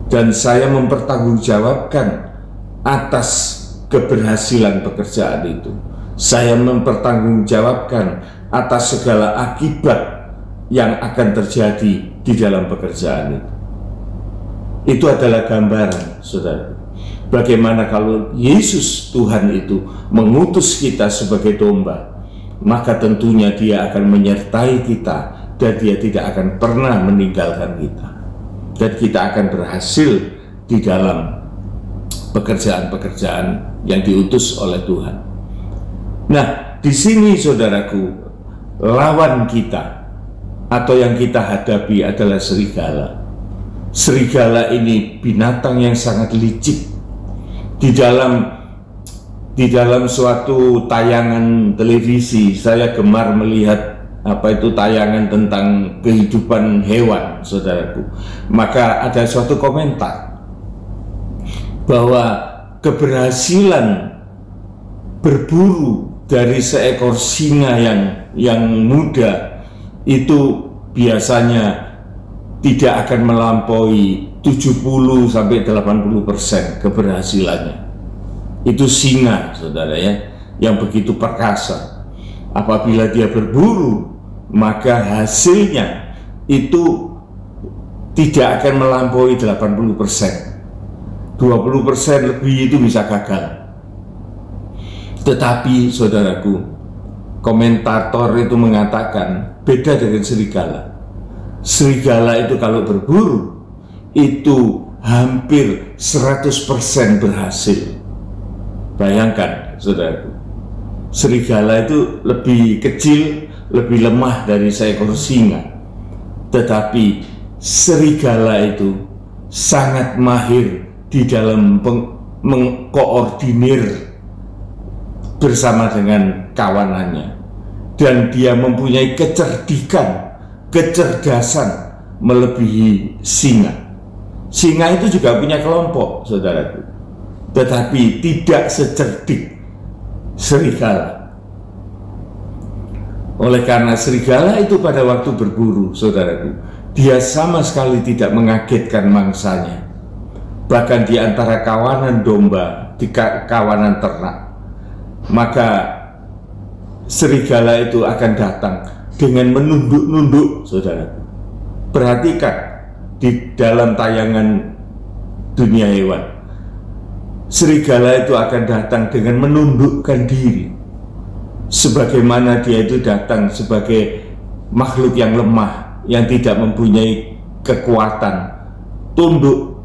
dan saya mempertanggungjawabkan atas keberhasilan pekerjaan itu. Saya mempertanggungjawabkan atas segala akibat yang akan terjadi di dalam pekerjaan itu. Itu adalah gambaran, saudara. Bagaimana kalau Yesus Tuhan itu mengutus kita sebagai domba, maka tentunya Dia akan menyertai kita dan Dia tidak akan pernah meninggalkan kita. Dan kita akan berhasil di dalam pekerjaan-pekerjaan yang diutus oleh Tuhan. Nah, di sini saudaraku, lawan kita atau yang kita hadapi adalah serigala. Serigala ini binatang yang sangat licik. Di dalam suatu tayangan televisi, saya gemar melihat tayangan tentang kehidupan hewan, saudaraku. Maka ada suatu komentar bahwa keberhasilan berburu dari seekor singa yang muda itu biasanya tidak akan melampaui 70-80% keberhasilannya. Itu singa, saudara ya, yang begitu perkasa. Apabila dia berburu, maka hasilnya itu tidak akan melampaui 80%. 20% lebih itu bisa gagal. Tetapi saudaraku, komentator itu mengatakan beda dengan serigala. Serigala itu kalau berburu itu hampir 100% berhasil. Bayangkan saudaraku, serigala itu lebih kecil, lebih lemah dari seekor singa. Tetapi serigala itu sangat mahir di dalam mengkoordinir bersama dengan kawanannya. Dan dia mempunyai kecerdasan melebihi singa. Singa itu juga punya kelompok, saudaraku, tetapi tidak secerdik serigala. Oleh karena serigala itu pada waktu berburu, saudaraku, dia sama sekali tidak mengagetkan mangsanya. Bahkan di antara kawanan domba, di kawanan ternak, maka serigala itu akan datang dengan menunduk-nunduk, saudaraku. Perhatikan di dalam tayangan Dunia Hewan, serigala itu akan datang dengan menundukkan diri, sebagaimana dia itu datang sebagai makhluk yang lemah, yang tidak mempunyai kekuatan, tunduk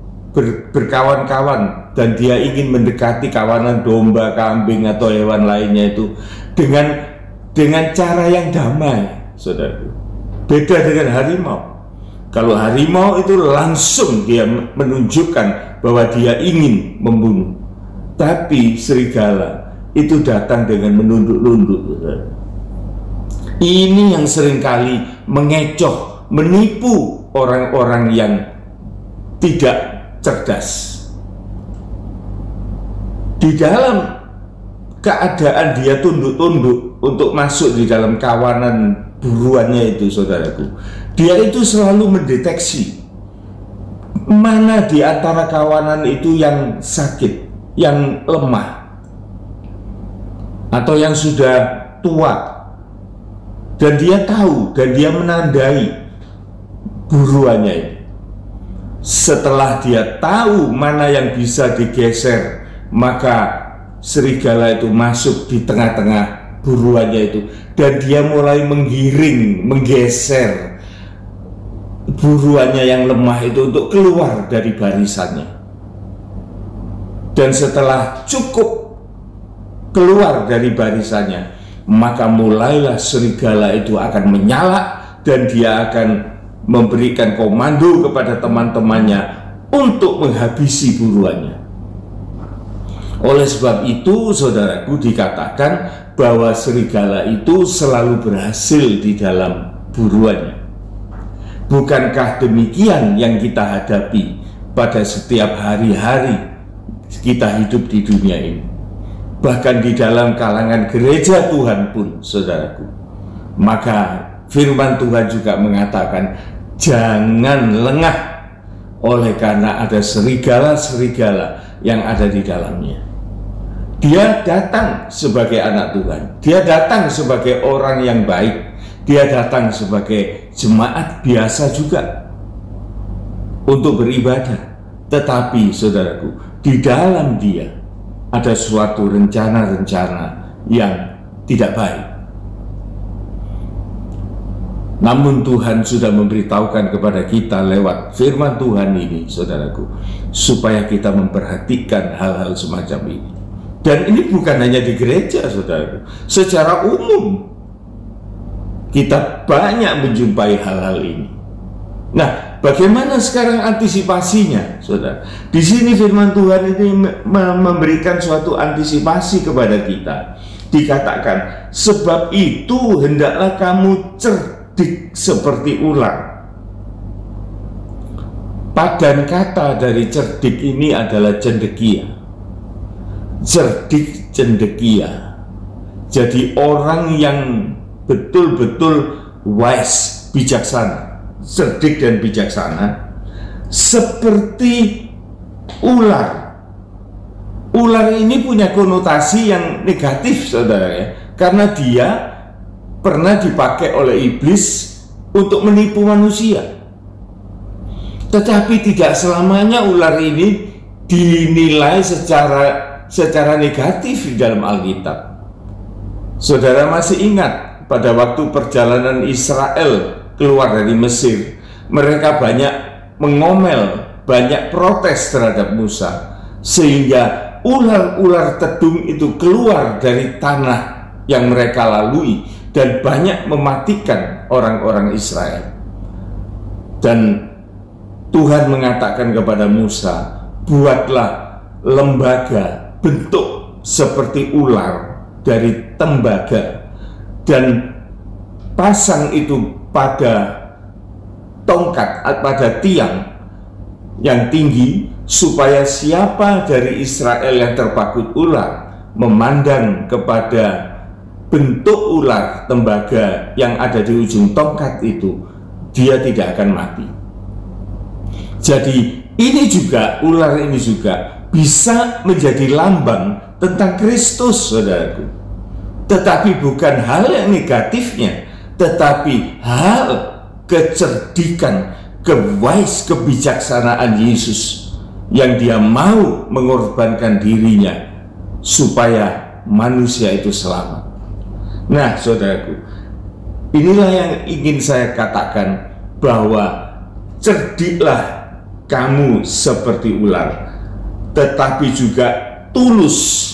berkawan-kawan, dan dia ingin mendekati kawanan domba, kambing atau hewan lainnya itu dengan cara yang damai, saudaraku. Beda dengan harimau. Kalau harimau itu langsung dia menunjukkan bahwa dia ingin membunuh. Tapi serigala itu datang dengan menunduk-nunduk. Ini yang seringkali mengecoh, menipu orang-orang yang tidak cerdas. Di dalam keadaan dia tunduk-tunduk untuk masuk di dalam kawanan buruannya itu, saudaraku, dia itu selalu mendeteksi mana di antara kawanan itu yang sakit, yang lemah, atau yang sudah tua, dan dia tahu dan dia menandai buruannya itu. Setelah dia tahu mana yang bisa digeser, maka serigala itu masuk di tengah-tengah buruannya itu, dan dia mulai menggiring, menggeser buruannya yang lemah itu untuk keluar dari barisannya. Dan setelah cukup keluar dari barisannya, maka mulailah serigala itu akan menyala, dan dia akan memberikan komando kepada teman-temannya untuk menghabisi buruannya. Oleh sebab itu, saudaraku, dikatakan bahwa serigala itu selalu berhasil di dalam buruannya. Bukankah demikian yang kita hadapi pada setiap hari-hari kita hidup di dunia ini? Bahkan di dalam kalangan gereja Tuhan pun, saudaraku. Maka firman Tuhan juga mengatakan, jangan lengah oleh karena ada serigala-serigala yang ada di dalamnya. Dia datang sebagai anak Tuhan, dia datang sebagai orang yang baik, dia datang sebagai jemaat biasa juga untuk beribadah. Tetapi saudaraku, di dalam dia ada suatu rencana-rencana yang tidak baik. Namun Tuhan sudah memberitahukan kepada kita lewat firman Tuhan ini, saudaraku, supaya kita memperhatikan hal-hal semacam ini. Dan ini bukan hanya di gereja, saudaraku. Secara umum, kita banyak menjumpai hal-hal ini. Nah, bagaimana sekarang antisipasinya, saudara? Di sini firman Tuhan ini memberikan suatu antisipasi kepada kita. Dikatakan, sebab itu hendaklah kamu cerdik seperti ular. Padan kata dari cerdik ini adalah cendekia. Cerdik cendekia. Jadi orang yang betul-betul wise, bijaksana. Cerdik dan bijaksana, seperti ular. Ular ini punya konotasi yang negatif, saudara, ya, karena dia pernah dipakai oleh iblis untuk menipu manusia. Tetapi tidak selamanya ular ini dinilai secara negatif di dalam Alkitab. Saudara masih ingat pada waktu perjalanan Israel keluar dari Mesir, mereka banyak mengomel, banyak protes terhadap Musa, sehingga ular-ular tedung itu keluar dari tanah yang mereka lalui dan banyak mematikan orang-orang Israel. Dan Tuhan mengatakan kepada Musa, buatlah lembaga bentuk seperti ular dari tembaga dan pasang itu pada tongkat, pada tiang yang tinggi, supaya siapa dari Israel yang terpakut ular memandang kepada bentuk ular tembaga yang ada di ujung tongkat itu, dia tidak akan mati. Jadi ini juga, ular ini juga bisa menjadi lambang tentang Kristus, saudaraku. Tetapi bukan hal yang negatifnya, tetapi hal kecerdikan, kebijaksanaan Yesus yang dia mau mengorbankan dirinya supaya manusia itu selamat. Nah, saudaraku, inilah yang ingin saya katakan, bahwa cerdiklah kamu seperti ular, tetapi juga tulus.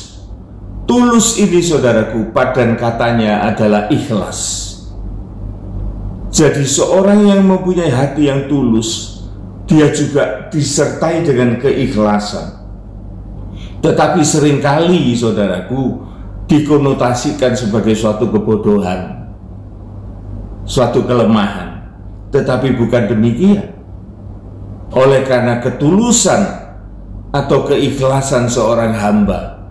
Tulus ini, saudaraku, padan katanya adalah ikhlas. Jadi seorang yang mempunyai hati yang tulus, dia juga disertai dengan keikhlasan. Tetapi seringkali, saudaraku, dikonotasikan sebagai suatu kebodohan, suatu kelemahan. Tetapi bukan demikian. Oleh karena ketulusan atau keikhlasan seorang hamba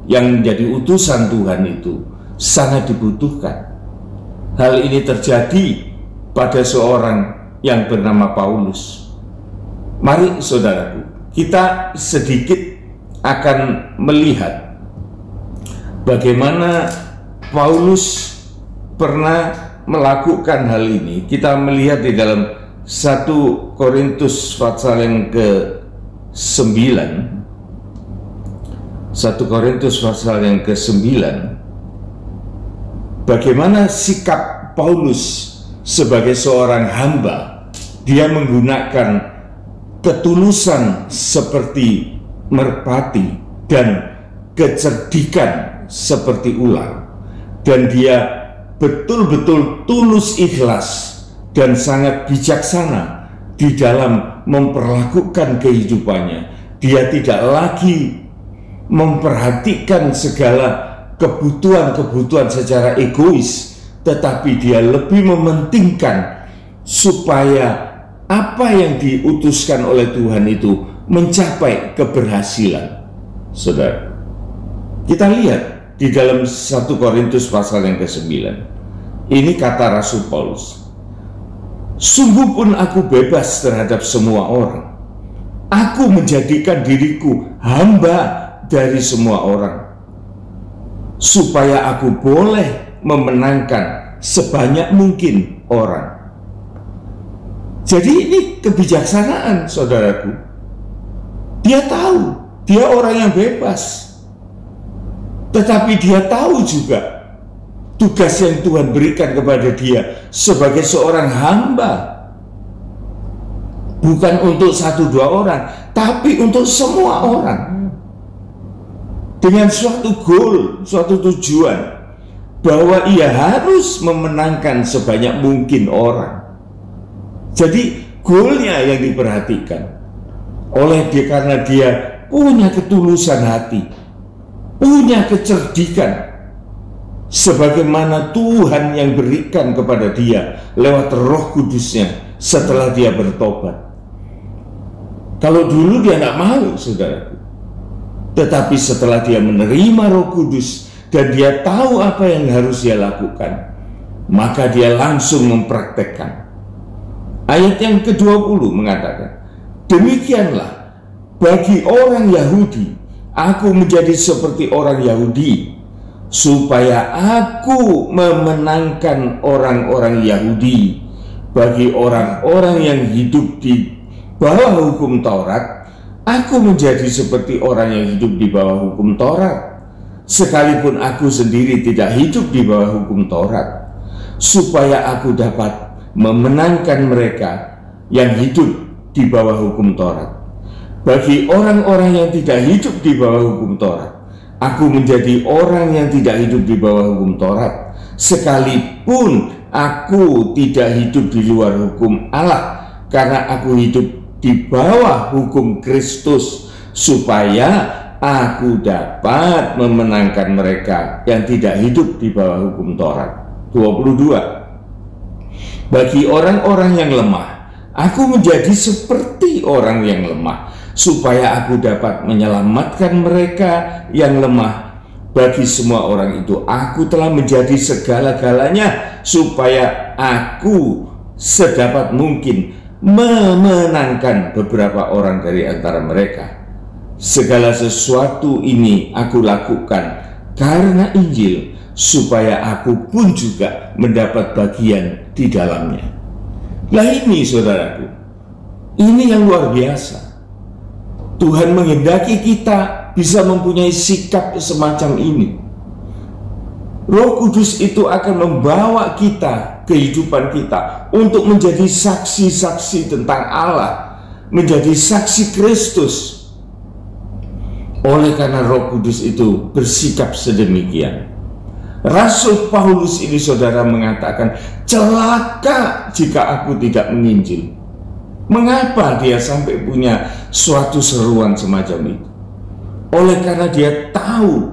yang menjadi utusan Tuhan itu sangat dibutuhkan. Hal ini terjadi pada seorang yang bernama Paulus. Mari, saudaraku, kita sedikit akan melihat bagaimana Paulus pernah melakukan hal ini. Kita melihat di dalam 1 Korintus pasal yang ke-9, 1 Korintus pasal yang ke-9, bagaimana sikap Paulus sebagai seorang hamba. Dia menggunakan ketulusan seperti merpati dan kecerdikan seperti ular, dan dia betul-betul tulus ikhlas dan sangat bijaksana di dalam memperlakukan kehidupannya. Dia tidak lagi memperhatikan segala kebutuhan-kebutuhan secara egois, tetapi dia lebih mementingkan supaya apa yang diutuskan oleh Tuhan itu mencapai keberhasilan. Saudara, kita lihat di dalam 1 Korintus pasal yang ke-9. Ini kata Rasul Paulus, sungguh pun aku bebas terhadap semua orang, aku menjadikan diriku hamba dari semua orang, supaya aku boleh memenangkan sebanyak mungkin orang. Jadi ini kebijaksanaan, saudaraku. Dia tahu, dia orang yang bebas. Tetapi dia tahu juga tugas yang Tuhan berikan kepada dia sebagai seorang hamba. Bukan untuk 1-2 orang, tapi untuk semua orang. Dengan suatu goal, suatu tujuan, bahwa ia harus memenangkan sebanyak mungkin orang. Jadi goalnya yang diperhatikan oleh dia, karena dia punya ketulusan hati, punya kecerdikan, sebagaimana Tuhan yang berikan kepada dia lewat Roh Kudusnya setelah dia bertobat. Kalau dulu dia nggak mau, saudaraku, tetapi setelah dia menerima Roh Kudus dan dia tahu apa yang harus dia lakukan, maka dia langsung mempraktekkan. Ayat yang ke-20 mengatakan, demikianlah bagi orang Yahudi, aku menjadi seperti orang Yahudi, supaya aku memenangkan orang-orang Yahudi. Bagi orang-orang yang hidup di bawah hukum Taurat, aku menjadi seperti orang yang hidup di bawah hukum Taurat, sekalipun aku sendiri tidak hidup di bawah hukum Taurat, supaya aku dapat memenangkan mereka yang hidup di bawah hukum Taurat. Bagi orang-orang yang tidak hidup di bawah hukum Taurat, aku menjadi orang yang tidak hidup di bawah hukum Taurat, sekalipun aku tidak hidup di luar hukum Allah, karena aku hidup di bawah hukum Kristus, supaya aku dapat memenangkan mereka yang tidak hidup di bawah hukum Taurat. 22. Bagi orang-orang yang lemah, aku menjadi seperti orang yang lemah, supaya aku dapat menyelamatkan mereka yang lemah. Bagi semua orang itu, aku telah menjadi segala-galanya, supaya aku sedapat mungkin memenangkan beberapa orang dari antara mereka. Segala sesuatu ini aku lakukan karena Injil, supaya aku pun juga mendapat bagian di dalamnya. Nah ini, saudaraku, ini yang luar biasa. Tuhan menghendaki kita bisa mempunyai sikap semacam ini. Roh Kudus itu akan membawa kita, kehidupan kita, untuk menjadi saksi-saksi tentang Allah, menjadi saksi Kristus. Oleh karena Roh Kudus itu bersikap sedemikian, Rasul Paulus ini, saudara, mengatakan, celaka jika aku tidak menginjil. Mengapa dia sampai punya suatu seruan semacam itu? Oleh karena dia tahu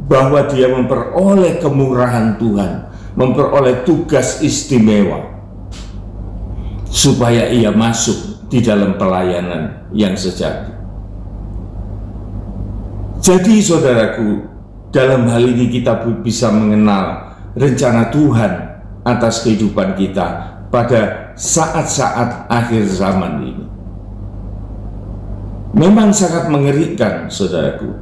bahwa dia memperoleh kemurahan Tuhan, memperoleh tugas istimewa, supaya ia masuk di dalam pelayanan yang sejati. Jadi, saudaraku, dalam hal ini kita bisa mengenal rencana Tuhan atas kehidupan kita pada saat-saat akhir zaman ini. Memang sangat mengerikan, saudaraku.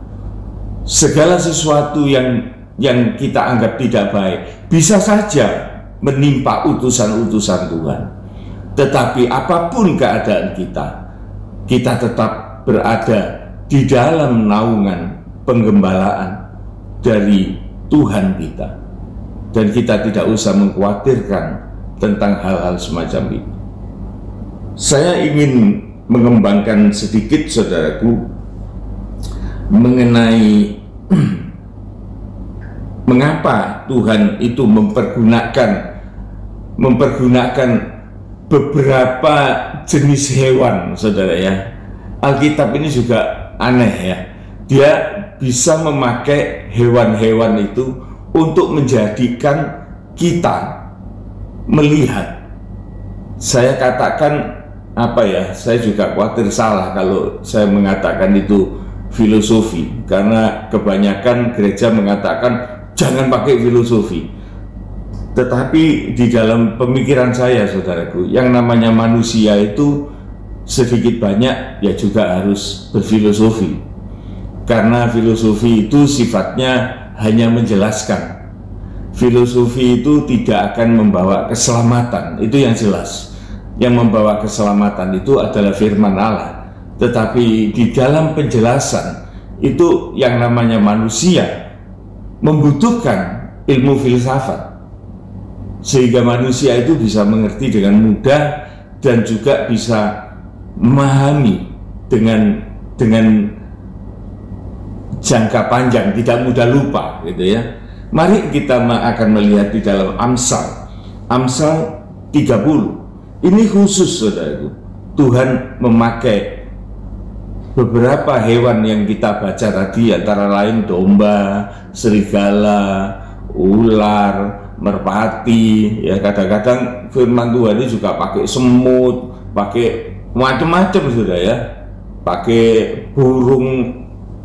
Segala sesuatu yang kita anggap tidak baik bisa saja menimpa utusan-utusan Tuhan. Tetapi apapun keadaan kita tetap berada di dalam naungan penggembalaan dari Tuhan kita, dan kita tidak usah mengkhawatirkan tentang hal-hal semacam ini. Saya ingin mengembangkan sedikit, saudaraku, mengenai mengapa Tuhan itu mempergunakan beberapa jenis hewan, saudara ya. Alkitab ini juga aneh ya. Dia bisa memakai hewan-hewan itu untuk menjadikan kita melihat. Saya katakan saya juga khawatir salah kalau saya mengatakan itu filosofi, karena kebanyakan gereja mengatakan jangan pakai filosofi. Tetapi di dalam pemikiran saya, saudaraku, yang namanya manusia itu sedikit banyak ya juga harus berfilosofi, karena filosofi itu sifatnya hanya menjelaskan. Filosofi itu tidak akan membawa keselamatan, itu yang jelas. Yang membawa keselamatan itu adalah firman Allah. Tetapi di dalam penjelasan itu yang namanya manusia membutuhkan ilmu filsafat, sehingga manusia itu bisa mengerti dengan mudah dan juga bisa memahami dengan jangka panjang, tidak mudah lupa, gitu ya. Mari kita akan melihat di dalam Amsal 30. Ini khusus, saudaraku. Tuhan memakai beberapa hewan yang kita baca tadi, antara lain domba, serigala, ular, merpati. Ya, kadang-kadang firman Tuhan ini juga pakai semut, pakai macam-macam, sudah ya, pakai burung,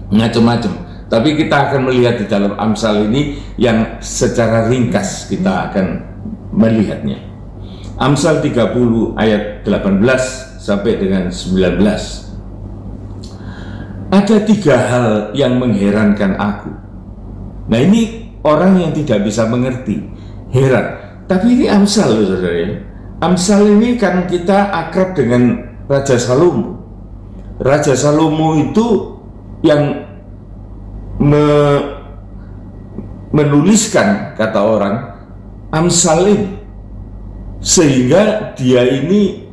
macam-macam. Tapi kita akan melihat di dalam Amsal ini yang secara ringkas kita akan melihatnya. Amsal 30 ayat 18 sampai dengan 19. Ada 3 hal yang mengherankan aku. Nah, ini orang yang tidak bisa mengerti, heran. Tapi ini Amsal, saudara ya. Amsal ini kan kita akrab dengan Raja Salomo. Raja Salomo itu yang menuliskan, kata orang, Amsal ini, sehingga dia ini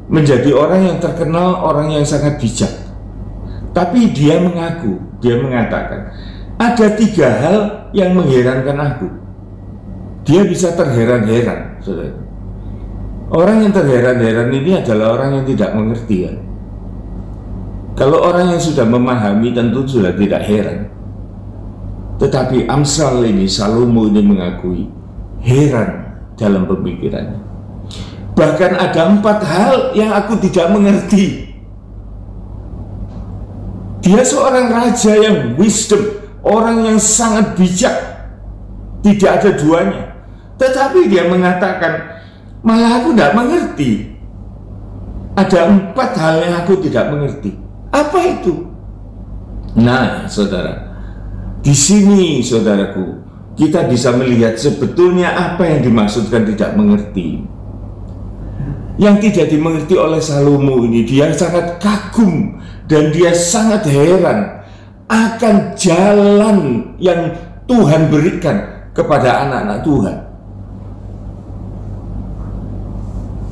menjadi orang yang terkenal, orang yang sangat bijak. Tapi dia mengatakan ada 3 hal yang mengherankan aku. Dia bisa terheran-heran, saudara. Orang yang terheran-heran ini adalah orang yang tidak mengerti, kan? Kalau orang yang sudah memahami tentu sudah tidak heran. Tetapi Amsal ini, Salomo ini mengakui heran dalam pemikirannya. Bahkan ada 4 hal yang aku tidak mengerti. Dia seorang raja yang wisdom, orang yang sangat bijak, tidak ada duanya. Tetapi dia mengatakan, malah aku tidak mengerti. Ada 4 hal yang aku tidak mengerti. Apa itu? Nah, saudara, di sini, saudaraku, kita bisa melihat sebetulnya apa yang dimaksudkan tidak mengerti. Yang tidak dimengerti oleh Salomo ini, dia sangat kagum dan dia sangat heran akan jalan yang Tuhan berikan kepada anak-anak Tuhan.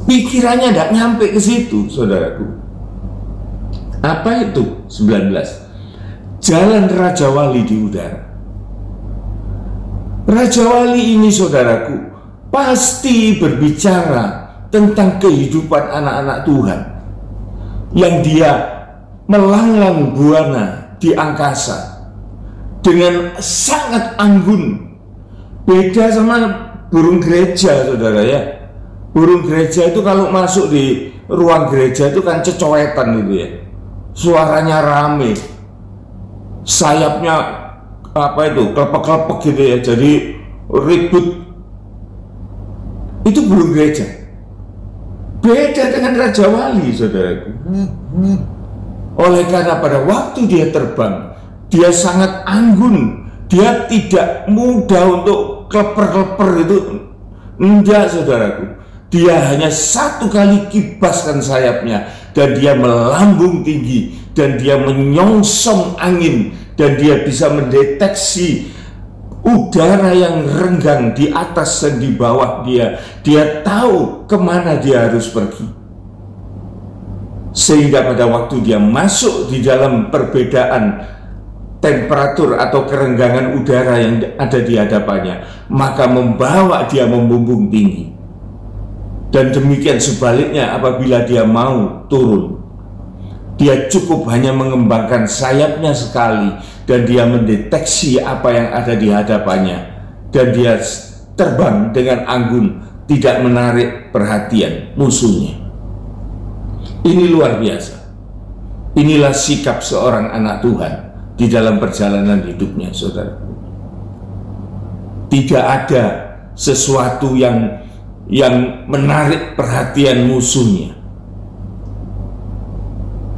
Pikirannya tidak nyampe ke situ, saudaraku. Apa itu? 19. Jalan Raja Wali di udara. Raja Wali ini, saudaraku, pasti berbicara tentang kehidupan anak-anak Tuhan yang dia melanglang buana di angkasa dengan sangat anggun. Beda sama burung gereja, saudara ya. Burung gereja itu kalau masuk di ruang gereja itu kan cecowetan gitu ya. Suaranya rame. Sayapnya apa itu, kelepek-kelepek gitu ya, jadi ribut. Itu burung gereja. Beda dengan Raja Wali, saudaraku. Oleh karena pada waktu dia terbang, dia sangat anggun, dia tidak mudah untuk kleper-kleper itu. Enggak, saudaraku. Dia hanya 1 kali kibaskan sayapnya dan dia melambung tinggi dan dia menyongsong angin dan dia bisa mendeteksi udara yang renggang di atas dan di bawah dia. Dia tahu kemana dia harus pergi. Sehingga pada waktu dia masuk di dalam perbedaan temperatur atau kerenggangan udara yang ada di hadapannya, maka membawa dia membumbung tinggi. Dan demikian sebaliknya apabila dia mau turun, dia cukup hanya mengembangkan sayapnya sekali dan dia mendeteksi apa yang ada di hadapannya dan dia terbang dengan anggun, tidak menarik perhatian musuhnya. Ini luar biasa. Inilah sikap seorang anak Tuhan di dalam perjalanan hidupnya, saudara. Tidak ada sesuatu yang menarik perhatian musuhnya.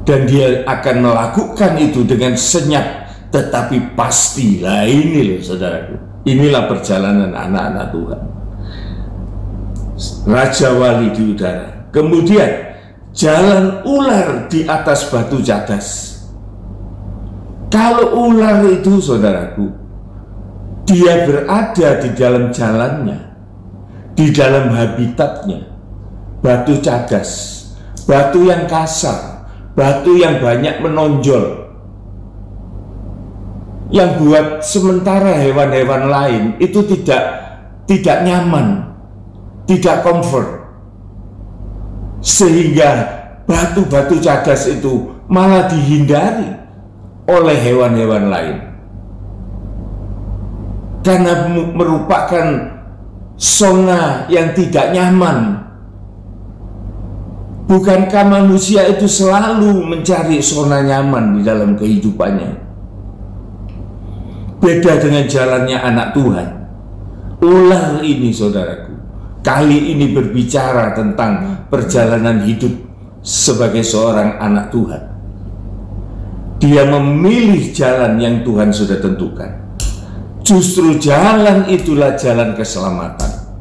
dan dia akan melakukan itu dengan senyap tetapi pasti. Lah ini loh saudaraku, inilah perjalanan anak-anak Tuhan. Raja Wali di udara, kemudian jalan ular di atas batu cadas. Kalau ular itu saudaraku, dia berada di dalam jalannya, di dalam habitatnya, batu cadas, batu yang kasar, batu yang banyak menonjol, yang buat sementara hewan-hewan lain itu tidak nyaman, tidak comfort, sehingga batu-batu cadas itu malah dihindari oleh hewan-hewan lain karena merupakan zona yang tidak nyaman. Bukankah manusia itu selalu mencari zona nyaman di dalam kehidupannya? Beda dengan jalannya anak Tuhan. Ular ini saudaraku, kali ini berbicara tentang perjalanan hidup sebagai seorang anak Tuhan. Dia memilih jalan yang Tuhan sudah tentukan. Justru jalan itulah jalan keselamatan.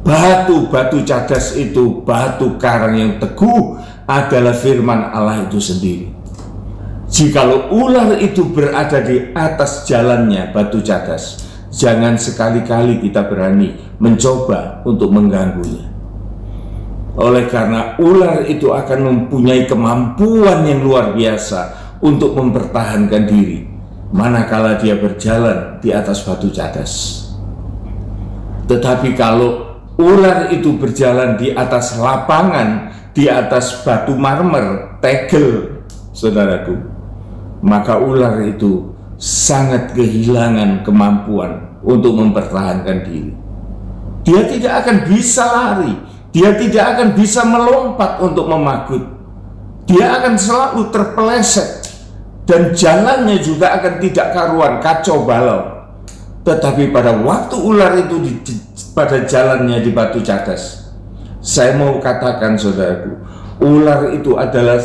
Batu-batu cadas itu, batu karang yang teguh adalah firman Allah itu sendiri. Jikalau ular itu berada di atas jalannya batu cadas, jangan sekali-kali kita berani mencoba untuk mengganggunya. Oleh karena ular itu akan mempunyai kemampuan yang luar biasa untuk mempertahankan diri manakala dia berjalan di atas batu cadas. Tetapi kalau ular itu berjalan di atas lapangan, di atas batu marmer, tegel, saudaraku, maka ular itu sangat kehilangan kemampuan untuk mempertahankan diri. Dia tidak akan bisa lari, dia tidak akan bisa melompat untuk memagut. Dia akan selalu terpeleset dan jalannya juga akan tidak karuan, kacau balau. Tetapi pada waktu ular itu pada jalannya di batu cadas, saya mau katakan saudaraku, ular itu adalah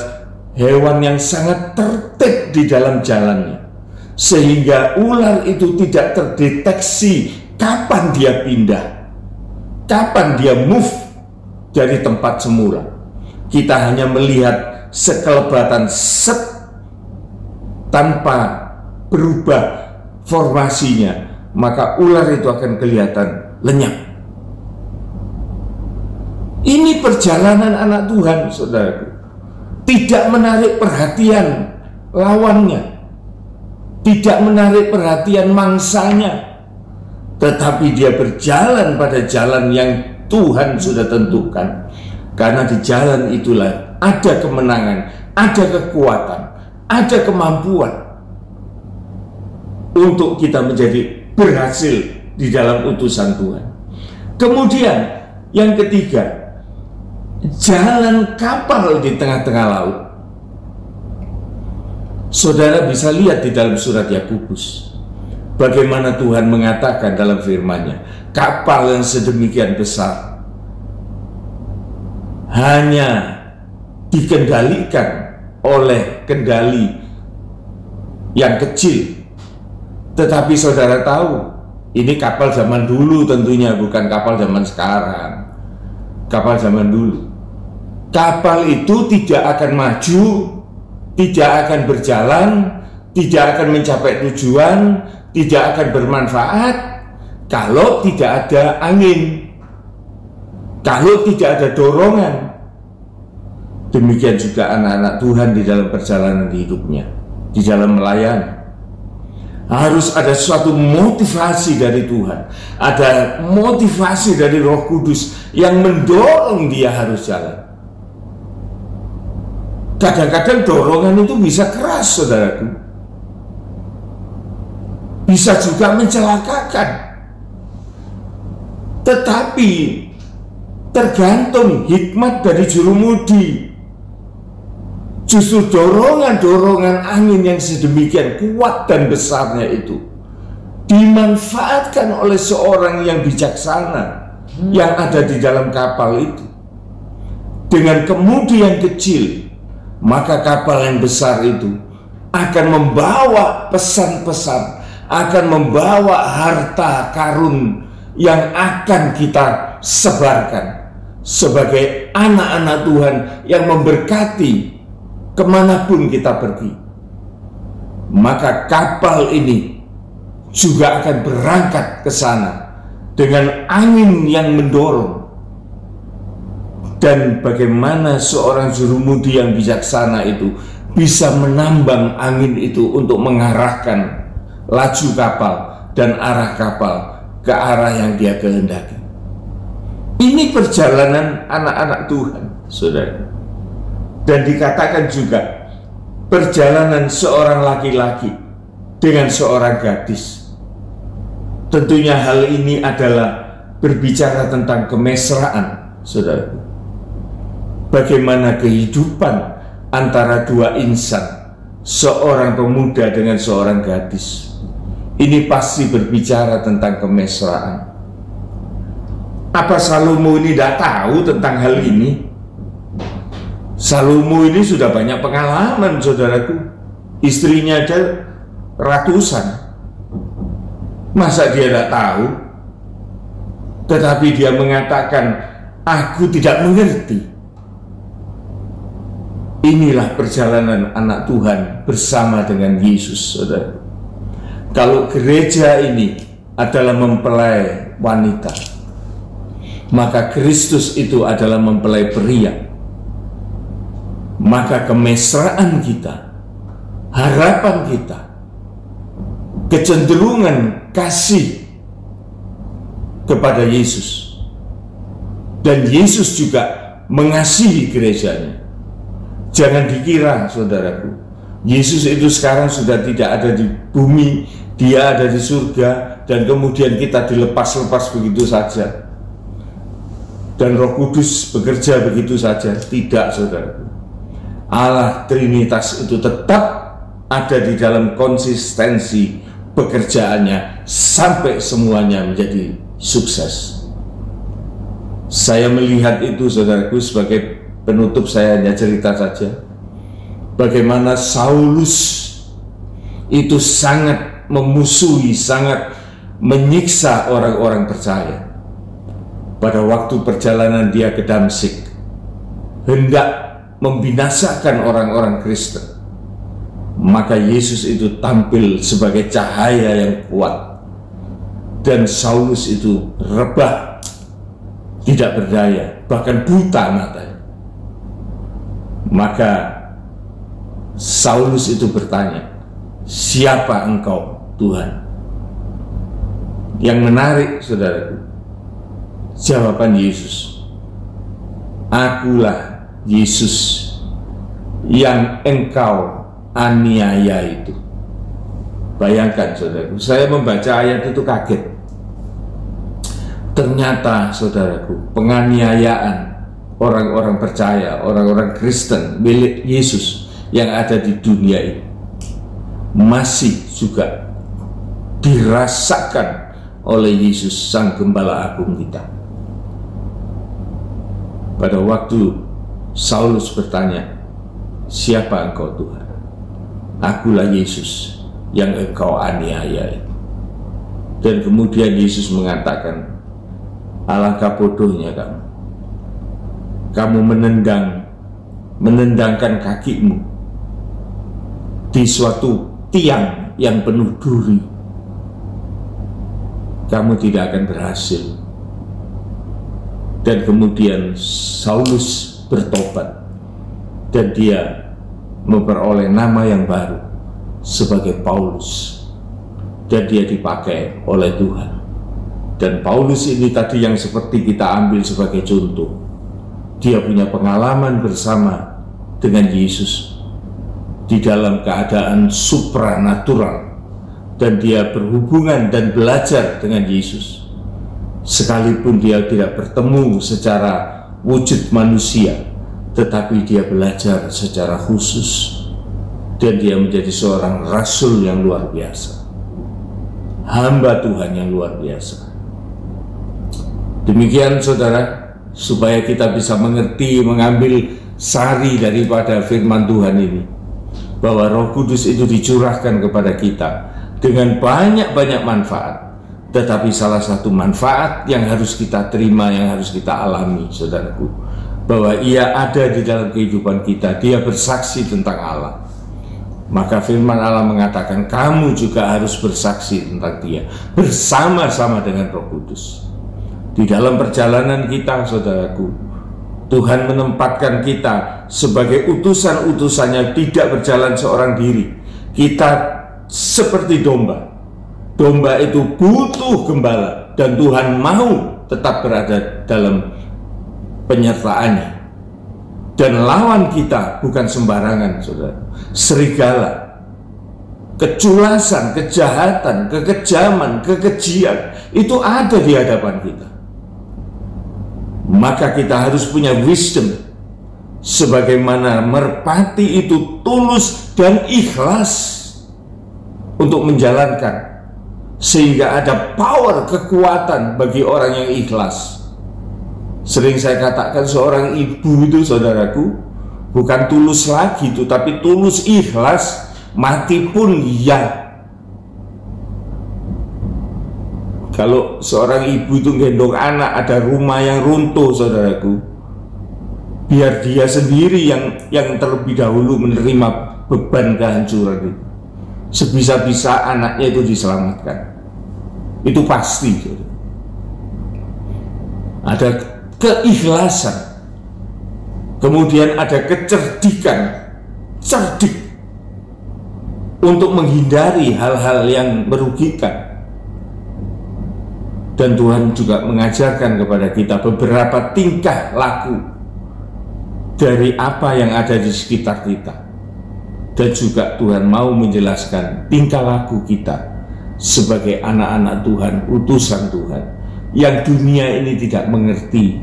hewan yang sangat tertib di dalam jalannya, sehingga ular itu tidak terdeteksi kapan dia pindah, kapan dia move dari tempat semula. Kita hanya melihat sekelebatan set tanpa berubah formasinya, maka ular itu akan kelihatan lenyap. Ini perjalanan anak Tuhan, saudaraku. Tidak menarik perhatian lawannya, tidak menarik perhatian mangsanya, tetapi dia berjalan pada jalan yang Tuhan sudah tentukan. Karena di jalan itulah ada kemenangan, ada kekuatan, ada kemampuan untuk kita menjadi berhasil di dalam utusan Tuhan. Kemudian yang ketiga, jalan kapal di tengah-tengah laut. Saudara bisa lihat di dalam surat Yakobus bagaimana Tuhan mengatakan dalam firman-Nya, kapal yang sedemikian besar hanya dikendalikan oleh kendali yang kecil. Tetapi saudara tahu, ini kapal zaman dulu tentunya, bukan kapal zaman sekarang. Kapal zaman dulu, kapal itu tidak akan maju, tidak akan berjalan, tidak akan mencapai tujuan, tidak akan bermanfaat kalau tidak ada angin, kalau tidak ada dorongan. Demikian juga anak-anak Tuhan di dalam perjalanan hidupnya, di dalam melayani. Harus ada suatu motivasi dari Tuhan, ada motivasi dari Roh Kudus yang mendorong dia harus jalan. Kadang-kadang dorongan itu bisa keras, saudaraku, bisa juga mencelakakan. Tetapi tergantung hikmat dari jurumudi. Justru dorongan-dorongan angin yang sedemikian kuat dan besarnya itu dimanfaatkan oleh seorang yang bijaksana yang ada di dalam kapal itu. Dengan kemudi yang kecil, maka kapal yang besar itu akan membawa pesan-pesan, akan membawa harta karun yang akan kita sebarkan sebagai anak-anak Tuhan yang memberkati kemanapun kita pergi. Maka kapal ini juga akan berangkat ke sana dengan angin yang mendorong. Dan bagaimana seorang jurumudi yang bijaksana itu bisa menambang angin itu untuk mengarahkan laju kapal dan arah kapal ke arah yang dia kehendaki. Ini perjalanan anak-anak Tuhan, saudara. Dan dikatakan juga perjalanan seorang laki-laki dengan seorang gadis. Tentunya hal ini adalah berbicara tentang kemesraan, saudara. Bagaimana kehidupan antara dua insan, seorang pemuda dengan seorang gadis. Ini pasti berbicara tentang kemesraan. Apa Salomo ini tidak tahu tentang hal ini? Salomo ini sudah banyak pengalaman, saudaraku. Istrinya ada ratusan. Masa dia tidak tahu? Tetapi dia mengatakan, aku tidak mengerti. Inilah perjalanan anak Tuhan bersama dengan Yesus, saudara. Kalau gereja ini adalah mempelai wanita, maka Kristus itu adalah mempelai pria. Maka kemesraan kita, harapan kita, kecenderungan kasih kepada Yesus, dan Yesus juga mengasihi gerejanya. Jangan dikira, saudaraku, Yesus itu sekarang sudah tidak ada di bumi, dia ada di surga, dan kemudian kita dilepas-lepas begitu saja, dan Roh Kudus bekerja begitu saja. Tidak, saudaraku. Allah Trinitas itu tetap ada di dalam konsistensi pekerjaannya sampai semuanya menjadi sukses. Saya melihat itu, saudaraku, sebagai penutup saya hanya cerita saja bagaimana Saulus itu sangat memusuhi, sangat menyiksa orang-orang percaya. Pada waktu perjalanan dia ke Damsyik, hendak membinasakan orang-orang Kristen, maka Yesus itu tampil sebagai cahaya yang kuat, dan Saulus itu rebah, tidak berdaya, bahkan buta matanya. Maka Saulus itu bertanya, siapa engkau, Tuhan? Yang menarik, saudaraku, jawaban Yesus, akulah Yesus yang engkau aniaya itu. Bayangkan, saudaraku, saya membaca ayat itu kaget. Ternyata, saudaraku, penganiayaan orang-orang percaya, orang-orang Kristen milik Yesus yang ada di dunia ini masih juga dirasakan oleh Yesus, Sang Gembala Agung kita. Pada waktu Saulus bertanya, siapa engkau, Tuhan? Akulah Yesus yang engkau aniaya. Dan kemudian Yesus mengatakan, alangkah bodohnya kamu menendangkan kakimu di suatu tiang yang penuh duri. Kamu tidak akan berhasil. Dan kemudian Saulus bertobat, dan dia memperoleh nama yang baru sebagai Paulus, dan dia dipakai oleh Tuhan. Dan Paulus ini tadi yang seperti kita ambil sebagai contoh, dia punya pengalaman bersama dengan Yesus di dalam keadaan supranatural, dan dia berhubungan dan belajar dengan Yesus sekalipun dia tidak bertemu secara wujud manusia, tetapi dia belajar secara khusus, dan dia menjadi seorang rasul yang luar biasa, hamba Tuhan yang luar biasa. Demikian, saudara, supaya kita bisa mengerti, mengambil sari daripada firman Tuhan ini, bahwa Roh Kudus itu dicurahkan kepada kita dengan banyak-banyak manfaat. Tetapi salah satu manfaat yang harus kita terima, yang harus kita alami, saudaraku, bahwa ia ada di dalam kehidupan kita, dia bersaksi tentang Allah. Maka firman Allah mengatakan, kamu juga harus bersaksi tentang dia, bersama-sama dengan Roh Kudus. Di dalam perjalanan kita, saudaraku, Tuhan menempatkan kita sebagai utusan-utusannya, tidak berjalan seorang diri. Kita seperti domba. Domba itu butuh gembala, dan Tuhan mau tetap berada dalam penyertaannya. Dan lawan kita bukan sembarangan, saudara. Serigala, keculasan, kejahatan, kekejaman, kekejian, itu ada di hadapan kita. Maka kita harus punya wisdom, sebagaimana merpati itu tulus dan ikhlas untuk menjalankan, sehingga ada power, kekuatan bagi orang yang ikhlas. Sering saya katakan, seorang ibu itu, saudaraku, bukan tulus lagi itu, tapi tulus ikhlas, mati pun ya. Kalau seorang ibu itu gendong anak, ada rumah yang runtuh, saudaraku, biar dia sendiri yang terlebih dahulu menerima beban kehancuran itu. Sebisa-bisa anaknya itu diselamatkan. Itu pasti, saudara. Ada keikhlasan, kemudian ada kecerdikan, cerdik untuk menghindari hal-hal yang merugikan. Dan Tuhan juga mengajarkan kepada kita beberapa tingkah laku dari apa yang ada di sekitar kita. Dan juga Tuhan mau menjelaskan tingkah laku kita sebagai anak-anak Tuhan, utusan Tuhan, yang dunia ini tidak mengerti.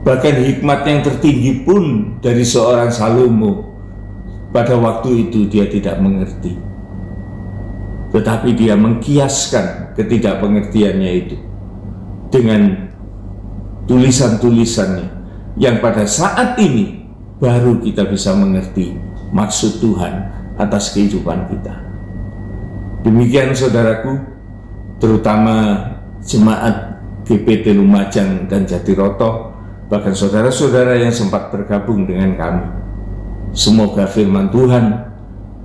Bahkan hikmat yang tertinggi pun dari seorang Salomo pada waktu itu dia tidak mengerti. Tetapi dia mengkiaskan ketidakpengertiannya itu dengan tulisan-tulisannya, yang pada saat ini baru kita bisa mengerti maksud Tuhan atas kehidupan kita. Demikian, saudaraku, terutama jemaat GPT Lumajang dan Jatiroto, bahkan saudara-saudara yang sempat bergabung dengan kami. Semoga firman Tuhan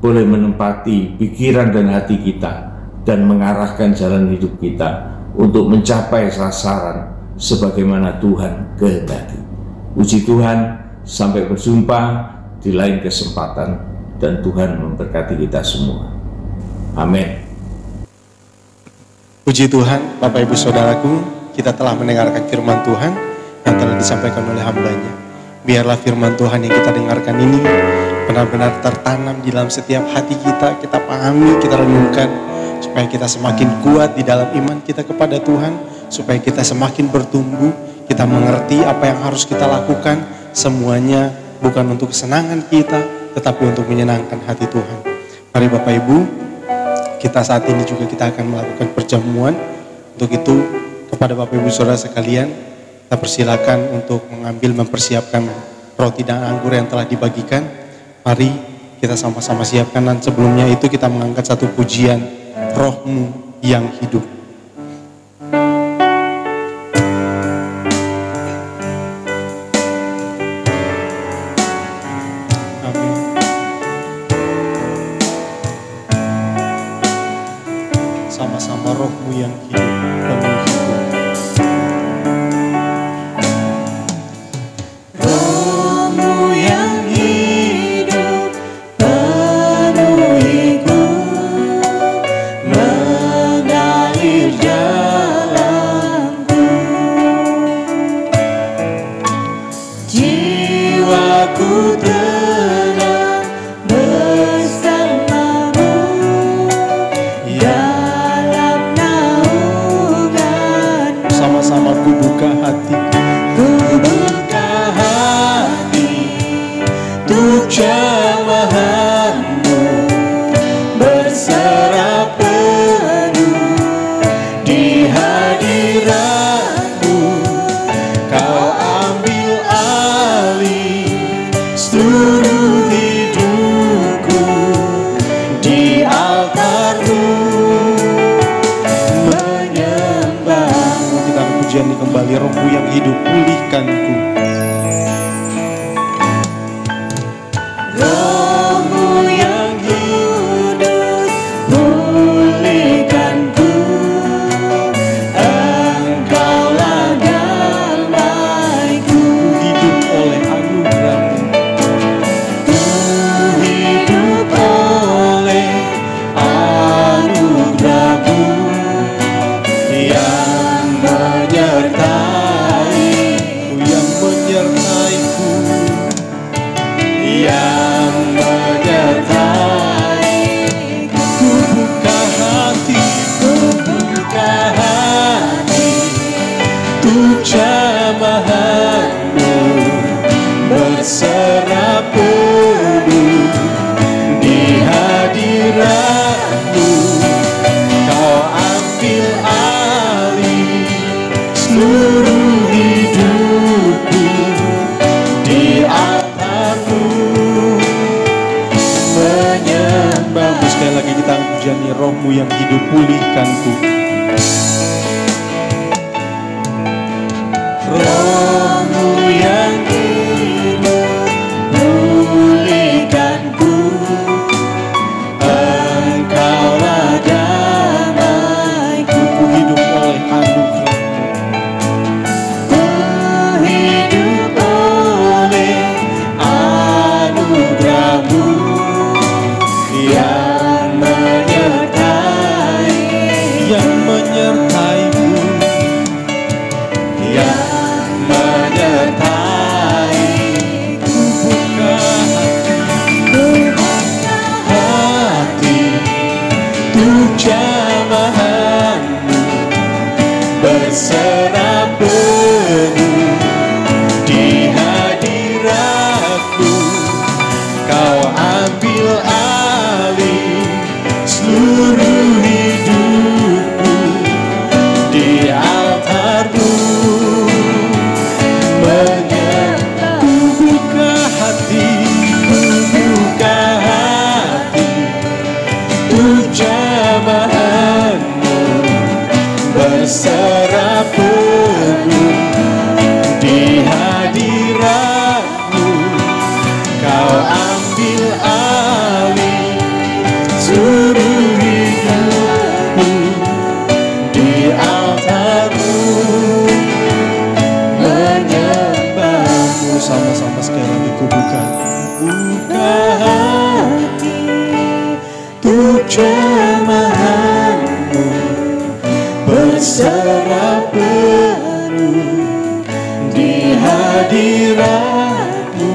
boleh menempati pikiran dan hati kita dan mengarahkan jalan hidup kita untuk mencapai sasaran sebagaimana Tuhan kehendaki. Puji Tuhan, sampai berjumpa di lain kesempatan, dan Tuhan memberkati kita semua. Amin. Puji Tuhan, Bapak Ibu Saudaraku, kita telah mendengarkan firman Tuhan yang telah disampaikan oleh hamba-Nya. Biarlah firman Tuhan yang kita dengarkan ini benar-benar tertanam di dalam setiap hati kita pahami, kita renungkan, supaya kita semakin kuat di dalam iman kita kepada Tuhan, supaya kita semakin bertumbuh, kita mengerti apa yang harus kita lakukan, semuanya bukan untuk kesenangan kita, tetapi untuk menyenangkan hati Tuhan. Mari Bapak Ibu, kita saat ini juga kita akan melakukan perjamuan. Untuk itu, kepada Bapak Ibu Saudara sekalian, kita persilakan untuk mempersiapkan roti dan anggur yang telah dibagikan. Mari kita sama-sama siapkan, dan sebelumnya itu kita mengangkat satu pujian, Roh-Mu yang hidup. Amin. Sama-sama Roh-Mu yang hidup, penuh hidup. Dalam naungan Roh-Mu yang hidup, pulihkanku. Roh-Mu yang hidup, pulihkanku. Engkaulah damaiku. Hidup oleh anugerah-Mu. Hidup oleh anugerah-Mu yang menyertai, yang menyertaiku, yang menyertai. ku buka hati Buka hati untuk jamahan-Mu, berserah penuh di hadirat-Mu. Kau ambil alih seluruh hidupku di altar-Mu, menyembah. Sekali lagi kita hujani, Roh-Mu yang hidup, pulihkanku. Roh-Mu yang hidup, pulihkanku. Engkaulah damaiku. Ku hidup oleh anugerah-Mu. Ku hidup oleh anugerah-Mu yang menyertai, yang menyertaiku, yang menyertai. buka Hati untuk jamahan-Mu, berserah penuh di hadirat-Mu. Kau ambil alih seluruh hidupku di altar-Mu, menyembah. buka hati Buka hati untuk jamahan-Mu, berserah penuh di hadirat-Mu. Kau ambil alih seluruh hidupku di altar-Mu, menyembah-Mu. sama-sama sekali lagi ku buka. Buka hati untuk jamahan-Mu, berserah penuh di hadirat-Mu.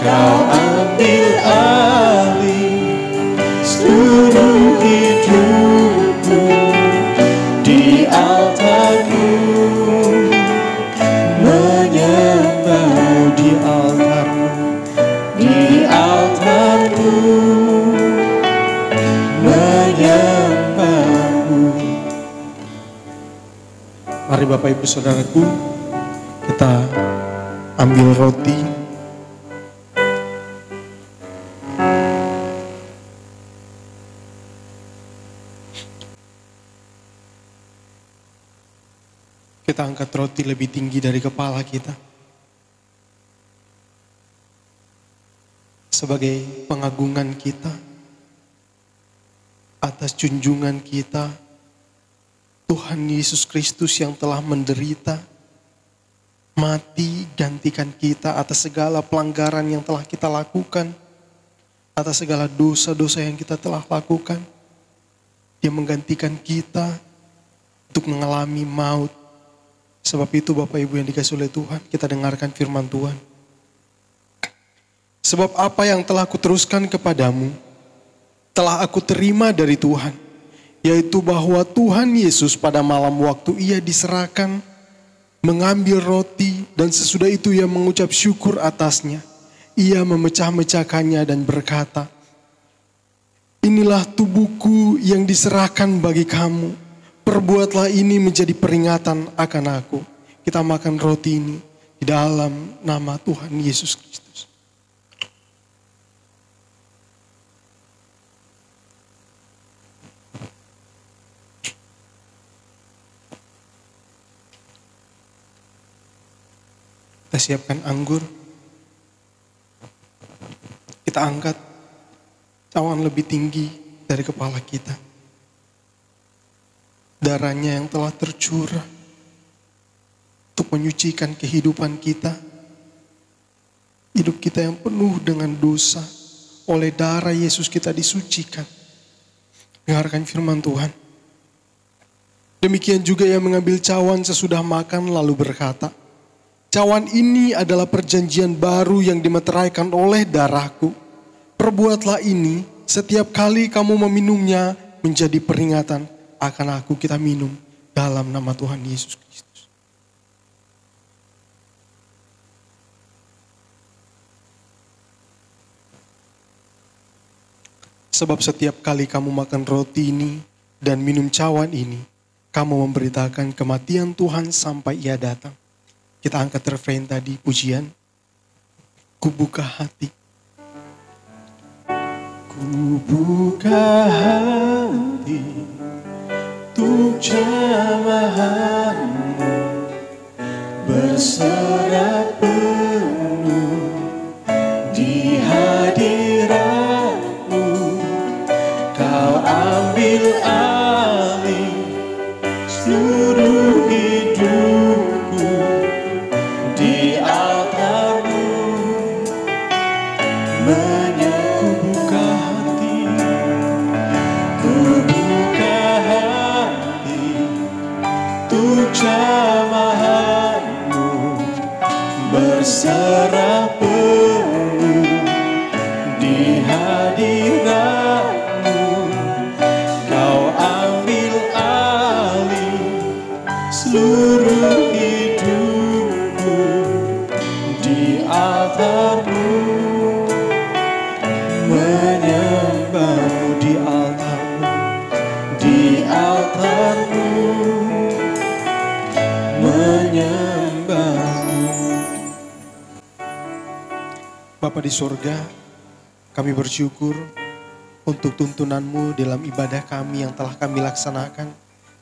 Kau ambil alih seluruh hidupku di altar-Mu, menyembah-Mu Di altar-Mu, di altar-Mu, menyembah-Mu. mari Bapak Ibu Saudaraku, kita ambil roti. Kita angkat roti lebih tinggi dari kepala kita. Sebagai pengagungan kita atas junjungan kita, Tuhan Yesus Kristus yang telah menderita, mati gantikan kita atas segala pelanggaran yang telah kita lakukan, atas segala dosa-dosa yang kita telah lakukan. Dia menggantikan kita untuk mengalami maut. Sebab itu Bapak Ibu yang dikasihi oleh Tuhan, kita dengarkan firman Tuhan. Sebab apa yang telah kuteruskan kepadamu, telah aku terima dari Tuhan, yaitu bahwa Tuhan Yesus pada malam waktu ia diserahkan, mengambil roti dan sesudah itu ia mengucap syukur atasnya. Ia memecah-mecahkannya dan berkata, inilah tubuhku yang diserahkan bagi kamu. Perbuatlah ini menjadi peringatan akan aku. Kita makan roti ini di dalam nama Tuhan Yesus Kristus. Kita siapkan anggur. Kita angkat cawan lebih tinggi dari kepala kita. Darahnya yang telah tercurah untuk menyucikan kehidupan kita. Hidup kita yang penuh dengan dosa. Oleh darah Yesus kita disucikan. Dengarkan firman Tuhan. Demikian juga yang mengambil cawan sesudah makan lalu berkata, cawan ini adalah perjanjian baru yang dimeteraikan oleh darahku. Perbuatlah ini setiap kali kamu meminumnya menjadi peringatan akan aku. Kita minum dalam nama Tuhan Yesus Kristus. Sebab setiap kali kamu makan roti ini dan minum cawan ini, kamu memberitakan kematian Tuhan sampai Ia datang. Kita angkat refrain tadi, pujian. Ku buka hati. Ku buka hati untuk jamahanmu, berserah penuh di hadiratmu. Kau ambil alih seluruh hidupku di altarmu. Ku buka hati untuk jamahanmu, berserah penuh di hadiratmu. Kau ambil alih seluruh hidupku di altarmu. Menyembahmu di altarmu, di altarmu, menyembahmu. Bapa di surga, kami bersyukur untuk tuntunanmu dalam ibadah kami yang telah kami laksanakan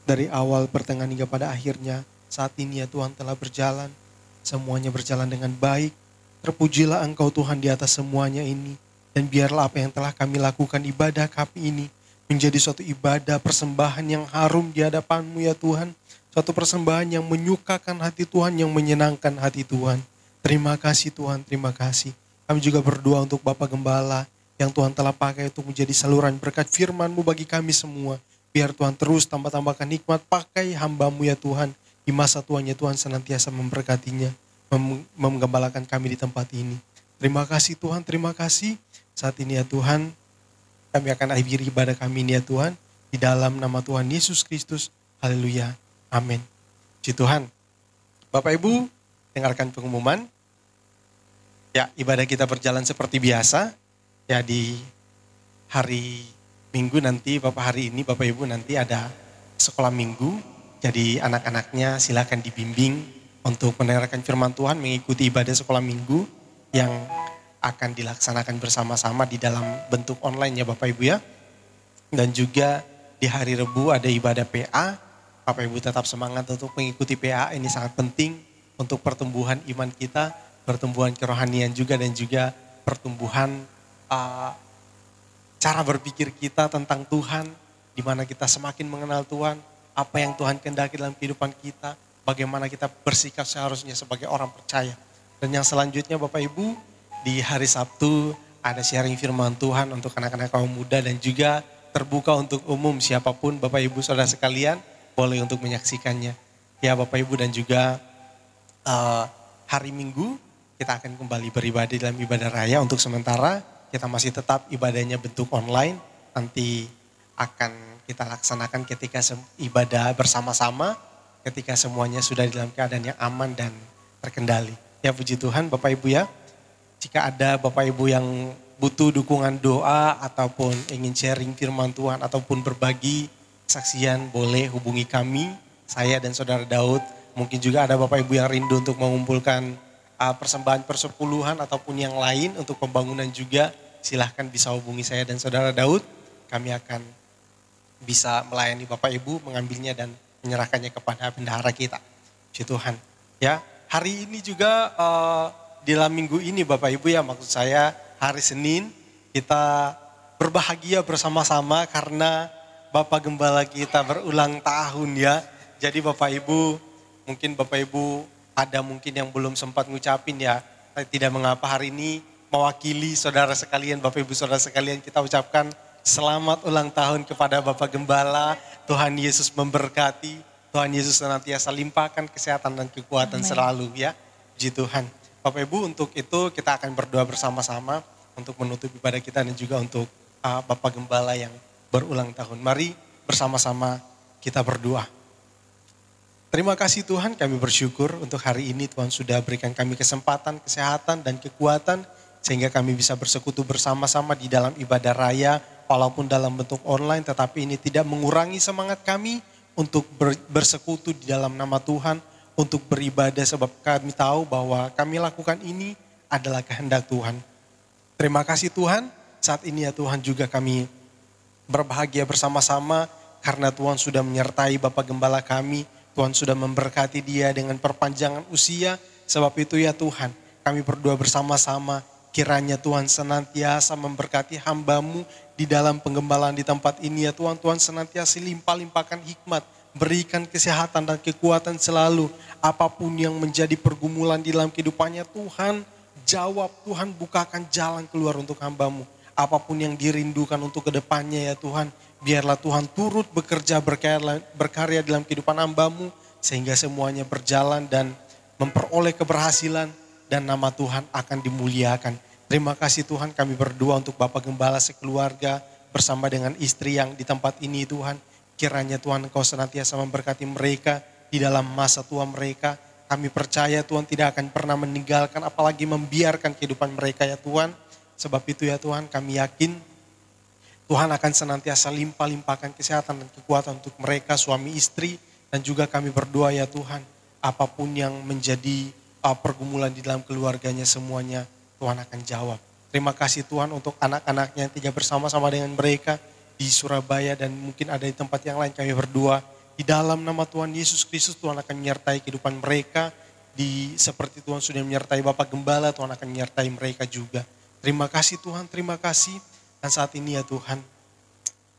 dari awal, pertengahan hingga pada akhirnya. Saat ini ya Tuhan telah berjalan, semuanya berjalan dengan baik. Terpujilah Engkau Tuhan di atas semuanya ini. Dan biarlah apa yang telah kami lakukan, ibadah kami ini, menjadi suatu ibadah persembahan yang harum di hadapan-Mu ya Tuhan. Suatu persembahan yang menyukakan hati Tuhan, yang menyenangkan hati Tuhan. Terima kasih Tuhan, terima kasih. Kami juga berdoa untuk Bapak Gembala yang Tuhan telah pakai untuk menjadi saluran berkat firman-Mu bagi kami semua. Biar Tuhan terus tambah-tambahkan nikmat pakai hamba-Mu ya Tuhan. Di masa Tuhan ya Tuhan senantiasa memberkatinya, menggembalakan kami di tempat ini. Terima kasih Tuhan, terima kasih. Saat ini ya Tuhan, kami akan akhiri ibadah kami ini ya Tuhan. Di dalam nama Tuhan Yesus Kristus. Haleluya. Amin. Puji Tuhan. Bapak Ibu, dengarkan pengumuman. Ya, ibadah kita berjalan seperti biasa. Ya, di hari Minggu nanti, hari ini Bapak Ibu nanti ada sekolah minggu. Jadi anak-anaknya silakan dibimbing untuk mendengarkan firman Tuhan, mengikuti ibadah sekolah minggu yang akan dilaksanakan bersama-sama di dalam bentuk online ya Bapak Ibu ya. Dan juga di hari Rebu ada ibadah PA. Bapak Ibu tetap semangat untuk mengikuti PA, ini sangat penting untuk pertumbuhan iman kita, pertumbuhan kerohanian juga, dan juga pertumbuhan cara berpikir kita tentang Tuhan, di mana kita semakin mengenal Tuhan, apa yang Tuhan kehendaki dalam kehidupan kita, bagaimana kita bersikap seharusnya sebagai orang percaya. Dan yang selanjutnya Bapak Ibu, di hari Sabtu ada sharing firman Tuhan untuk anak-anak kaum muda dan juga terbuka untuk umum, siapapun Bapak Ibu Saudara sekalian boleh untuk menyaksikannya. Ya Bapak Ibu, dan juga hari Minggu kita akan kembali beribadah dalam ibadah raya. Untuk sementara kita masih tetap ibadahnya bentuk online, nanti akan kita laksanakan ketika ibadah bersama-sama, ketika semuanya sudah dalam keadaan yang aman dan terkendali. Ya puji Tuhan Bapak Ibu ya. Jika ada Bapak Ibu yang butuh dukungan doa ataupun ingin sharing firman Tuhan ataupun berbagi kesaksian, boleh hubungi kami, saya dan Saudara Daud. Mungkin juga ada Bapak Ibu yang rindu untuk mengumpulkan persembahan persepuluhan ataupun yang lain untuk pembangunan juga, silahkan bisa hubungi saya dan Saudara Daud. Kami akan bisa melayani Bapak Ibu, mengambilnya dan menyerahkannya kepada bendahara kita. Puji Tuhan. Ya, hari ini juga di dalam minggu ini Bapak Ibu ya, maksud saya hari Senin kita berbahagia bersama-sama karena Bapak Gembala kita berulang tahun ya. Jadi Bapak Ibu, mungkin Bapak Ibu ada mungkin yang belum sempat ngucapin ya, tidak mengapa hari ini mewakili saudara sekalian, Bapak Ibu saudara sekalian, kita ucapkan selamat ulang tahun kepada Bapak Gembala. Tuhan Yesus memberkati, Tuhan Yesus senantiasa limpahkan kesehatan dan kekuatan selalu ya. Puji Tuhan. Bapak Ibu, untuk itu kita akan berdoa bersama-sama untuk menutup ibadah kita dan juga untuk Bapak Gembala yang berulang tahun. Mari bersama-sama kita berdoa. Terima kasih Tuhan, kami bersyukur untuk hari ini Tuhan sudah berikan kami kesempatan, kesehatan dan kekuatan sehingga kami bisa bersekutu bersama-sama di dalam ibadah raya walaupun dalam bentuk online, tetapi ini tidak mengurangi semangat kami untuk bersekutu di dalam nama Tuhan, untuk beribadah sebab kami tahu bahwa kami lakukan ini adalah kehendak Tuhan. Terima kasih Tuhan, saat ini ya Tuhan juga kami berbahagia bersama-sama karena Tuhan sudah menyertai Bapak Gembala kami, Tuhan sudah memberkati dia dengan perpanjangan usia, sebab itu ya Tuhan kami berdoa bersama-sama kiranya Tuhan senantiasa memberkati hamba-Mu di dalam penggembalaan di tempat ini ya Tuhan. Tuhan senantiasa limpah-limpahkan hikmat, berikan kesehatan dan kekuatan selalu. Apapun yang menjadi pergumulan di dalam kehidupannya Tuhan jawab, Tuhan bukakan jalan keluar untuk hamba-Mu. Apapun yang dirindukan untuk kedepannya ya Tuhan, biarlah Tuhan turut bekerja berkarya dalam kehidupan hamba-Mu sehingga semuanya berjalan dan memperoleh keberhasilan dan nama Tuhan akan dimuliakan. Terima kasih Tuhan, kami berdoa untuk Bapak Gembala sekeluarga bersama dengan istri yang di tempat ini Tuhan. Kiranya Tuhan Engkau senantiasa memberkati mereka di dalam masa tua mereka. Kami percaya Tuhan tidak akan pernah meninggalkan apalagi membiarkan kehidupan mereka ya Tuhan. Sebab itu ya Tuhan kami yakin Tuhan akan senantiasa limpah-limpahkan kesehatan dan kekuatan untuk mereka suami istri. Dan juga kami berdoa ya Tuhan apapun yang menjadi pergumulan di dalam keluarganya semuanya Tuhan akan jawab. Terima kasih Tuhan untuk anak-anaknya yang tinggal bersama-sama dengan mereka di Surabaya dan mungkin ada di tempat yang lain. Kami berdoa di dalam nama Tuhan Yesus Kristus Tuhan akan menyertai kehidupan mereka. Seperti Tuhan sudah menyertai Bapak Gembala, Tuhan akan menyertai mereka juga. Terima kasih Tuhan, terima kasih. Dan saat ini ya Tuhan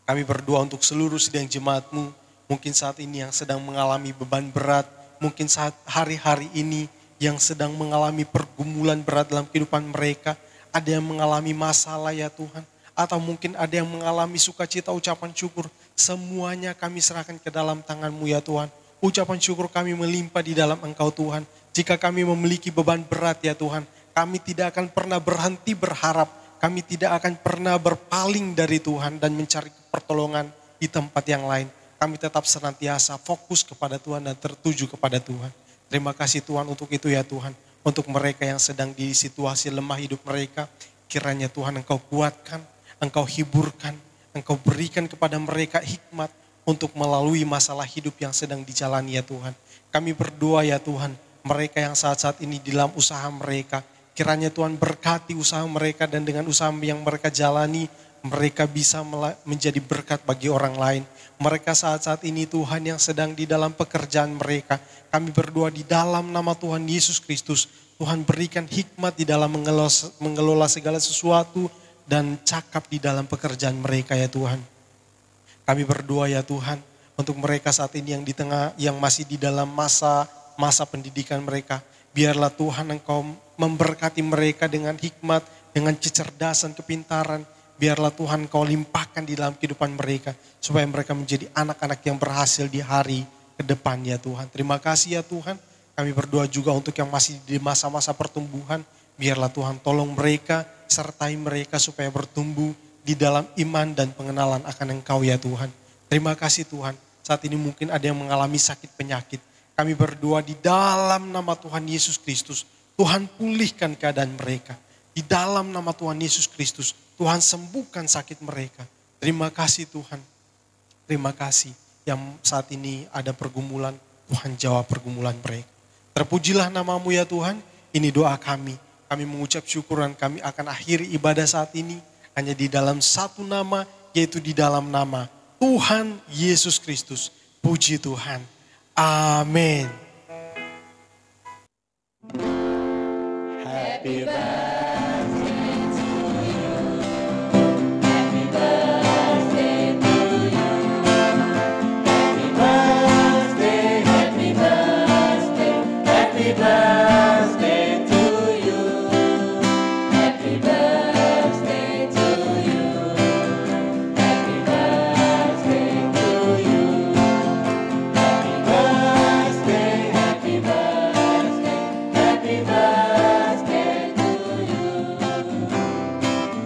kami berdoa untuk seluruh sidang jemaat-Mu. Mungkin saat ini yang sedang mengalami beban berat, mungkin saat hari-hari ini yang sedang mengalami pergumulan berat dalam kehidupan mereka, ada yang mengalami masalah ya Tuhan, atau mungkin ada yang mengalami sukacita ucapan syukur, semuanya kami serahkan ke dalam tangan-Mu ya Tuhan. Ucapan syukur kami melimpah di dalam Engkau Tuhan. Jika kami memiliki beban berat ya Tuhan, kami tidak akan pernah berhenti berharap, kami tidak akan pernah berpaling dari Tuhan dan mencari pertolongan di tempat yang lain. Kami tetap senantiasa fokus kepada Tuhan dan tertuju kepada Tuhan. Terima kasih Tuhan untuk itu ya Tuhan. Untuk mereka yang sedang di situasi lemah hidup mereka, kiranya Tuhan Engkau kuatkan, Engkau hiburkan, Engkau berikan kepada mereka hikmat untuk melalui masalah hidup yang sedang dijalani ya Tuhan. Kami berdoa ya Tuhan, mereka yang saat-saat ini di dalam usaha mereka, kiranya Tuhan berkati usaha mereka dan dengan usaha yang mereka jalani, mereka bisa menjadi berkat bagi orang lain. Mereka saat-saat ini Tuhan yang sedang di dalam pekerjaan mereka, kami berdoa di dalam nama Tuhan Yesus Kristus, Tuhan berikan hikmat di dalam mengelola segala sesuatu dan cakap di dalam pekerjaan mereka ya Tuhan. Kami berdoa ya Tuhan untuk mereka saat ini yang di tengah, yang masih di dalam masa pendidikan mereka, biarlah Tuhan Engkau memberkati mereka dengan hikmat, dengan kecerdasan, kepintaran. Biarlah Tuhan Kau limpahkan di dalam kehidupan mereka, supaya mereka menjadi anak-anak yang berhasil di hari ke depan ya Tuhan. Terima kasih ya Tuhan. Kami berdoa juga untuk yang masih di masa-masa pertumbuhan. Biarlah Tuhan tolong mereka, sertai mereka supaya bertumbuh di dalam iman dan pengenalan akan Engkau ya Tuhan. Terima kasih Tuhan. Saat ini mungkin ada yang mengalami sakit penyakit. Kami berdoa di dalam nama Tuhan Yesus Kristus, Tuhan pulihkan keadaan mereka. Di dalam nama Tuhan Yesus Kristus, Tuhan sembuhkan sakit mereka. Terima kasih Tuhan. Terima kasih yang saat ini ada pergumulan, Tuhan jawab pergumulan mereka. Terpujilah nama-Mu ya Tuhan, ini doa kami. Kami mengucap syukuran, kami akan akhiri ibadah saat ini hanya di dalam satu nama, yaitu di dalam nama Tuhan Yesus Kristus. Puji Tuhan. Amin. Happy birthday to you. Happy birthday to you. Happy birthday, happy birthday, happy birthday to you. Happy birthday to you. Happy birthday to you. Happy birthday, happy birthday, happy birthday to you.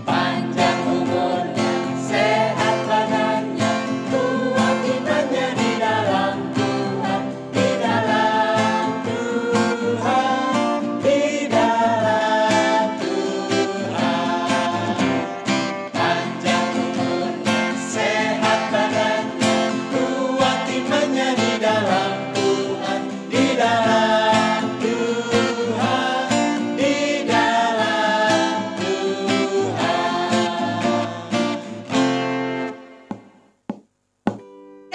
Panjang umurnya, sehat badannya, kuat imannya di dalam Tuhan, di dalam Tuhan, di dalam Tuhan. Panjang umurnya, sehat badannya, kuat imannya di dalam Tuhan, di dalam Tuhan, di dalam Tuhan.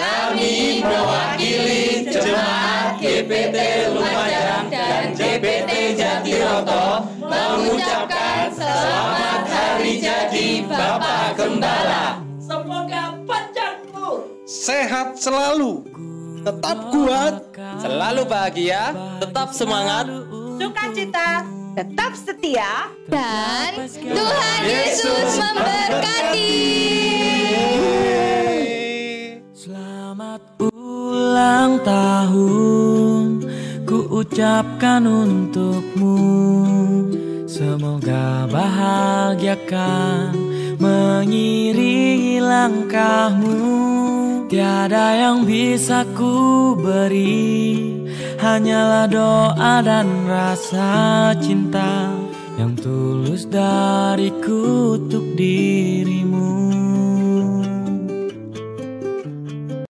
Kami mewakili Jemaat GPT Lumajang dan GPT Jatiroto mengucapkan selamat hari jadi Bapak Gembala. Semoga panjang umur, Sehat selalu, tetap kuat, Selalu bahagia, tetap semangat. Sukacita, tetap setia, Dan Tuhan Yesus memberkati. Selamat ulang tahun ku ucapkan untukmu. Semoga bahagia kan mengiringi langkahmu. Tiada yang bisa ku beri, hanyalah doa dan rasa cinta yang tulus dariku untuk dirimu.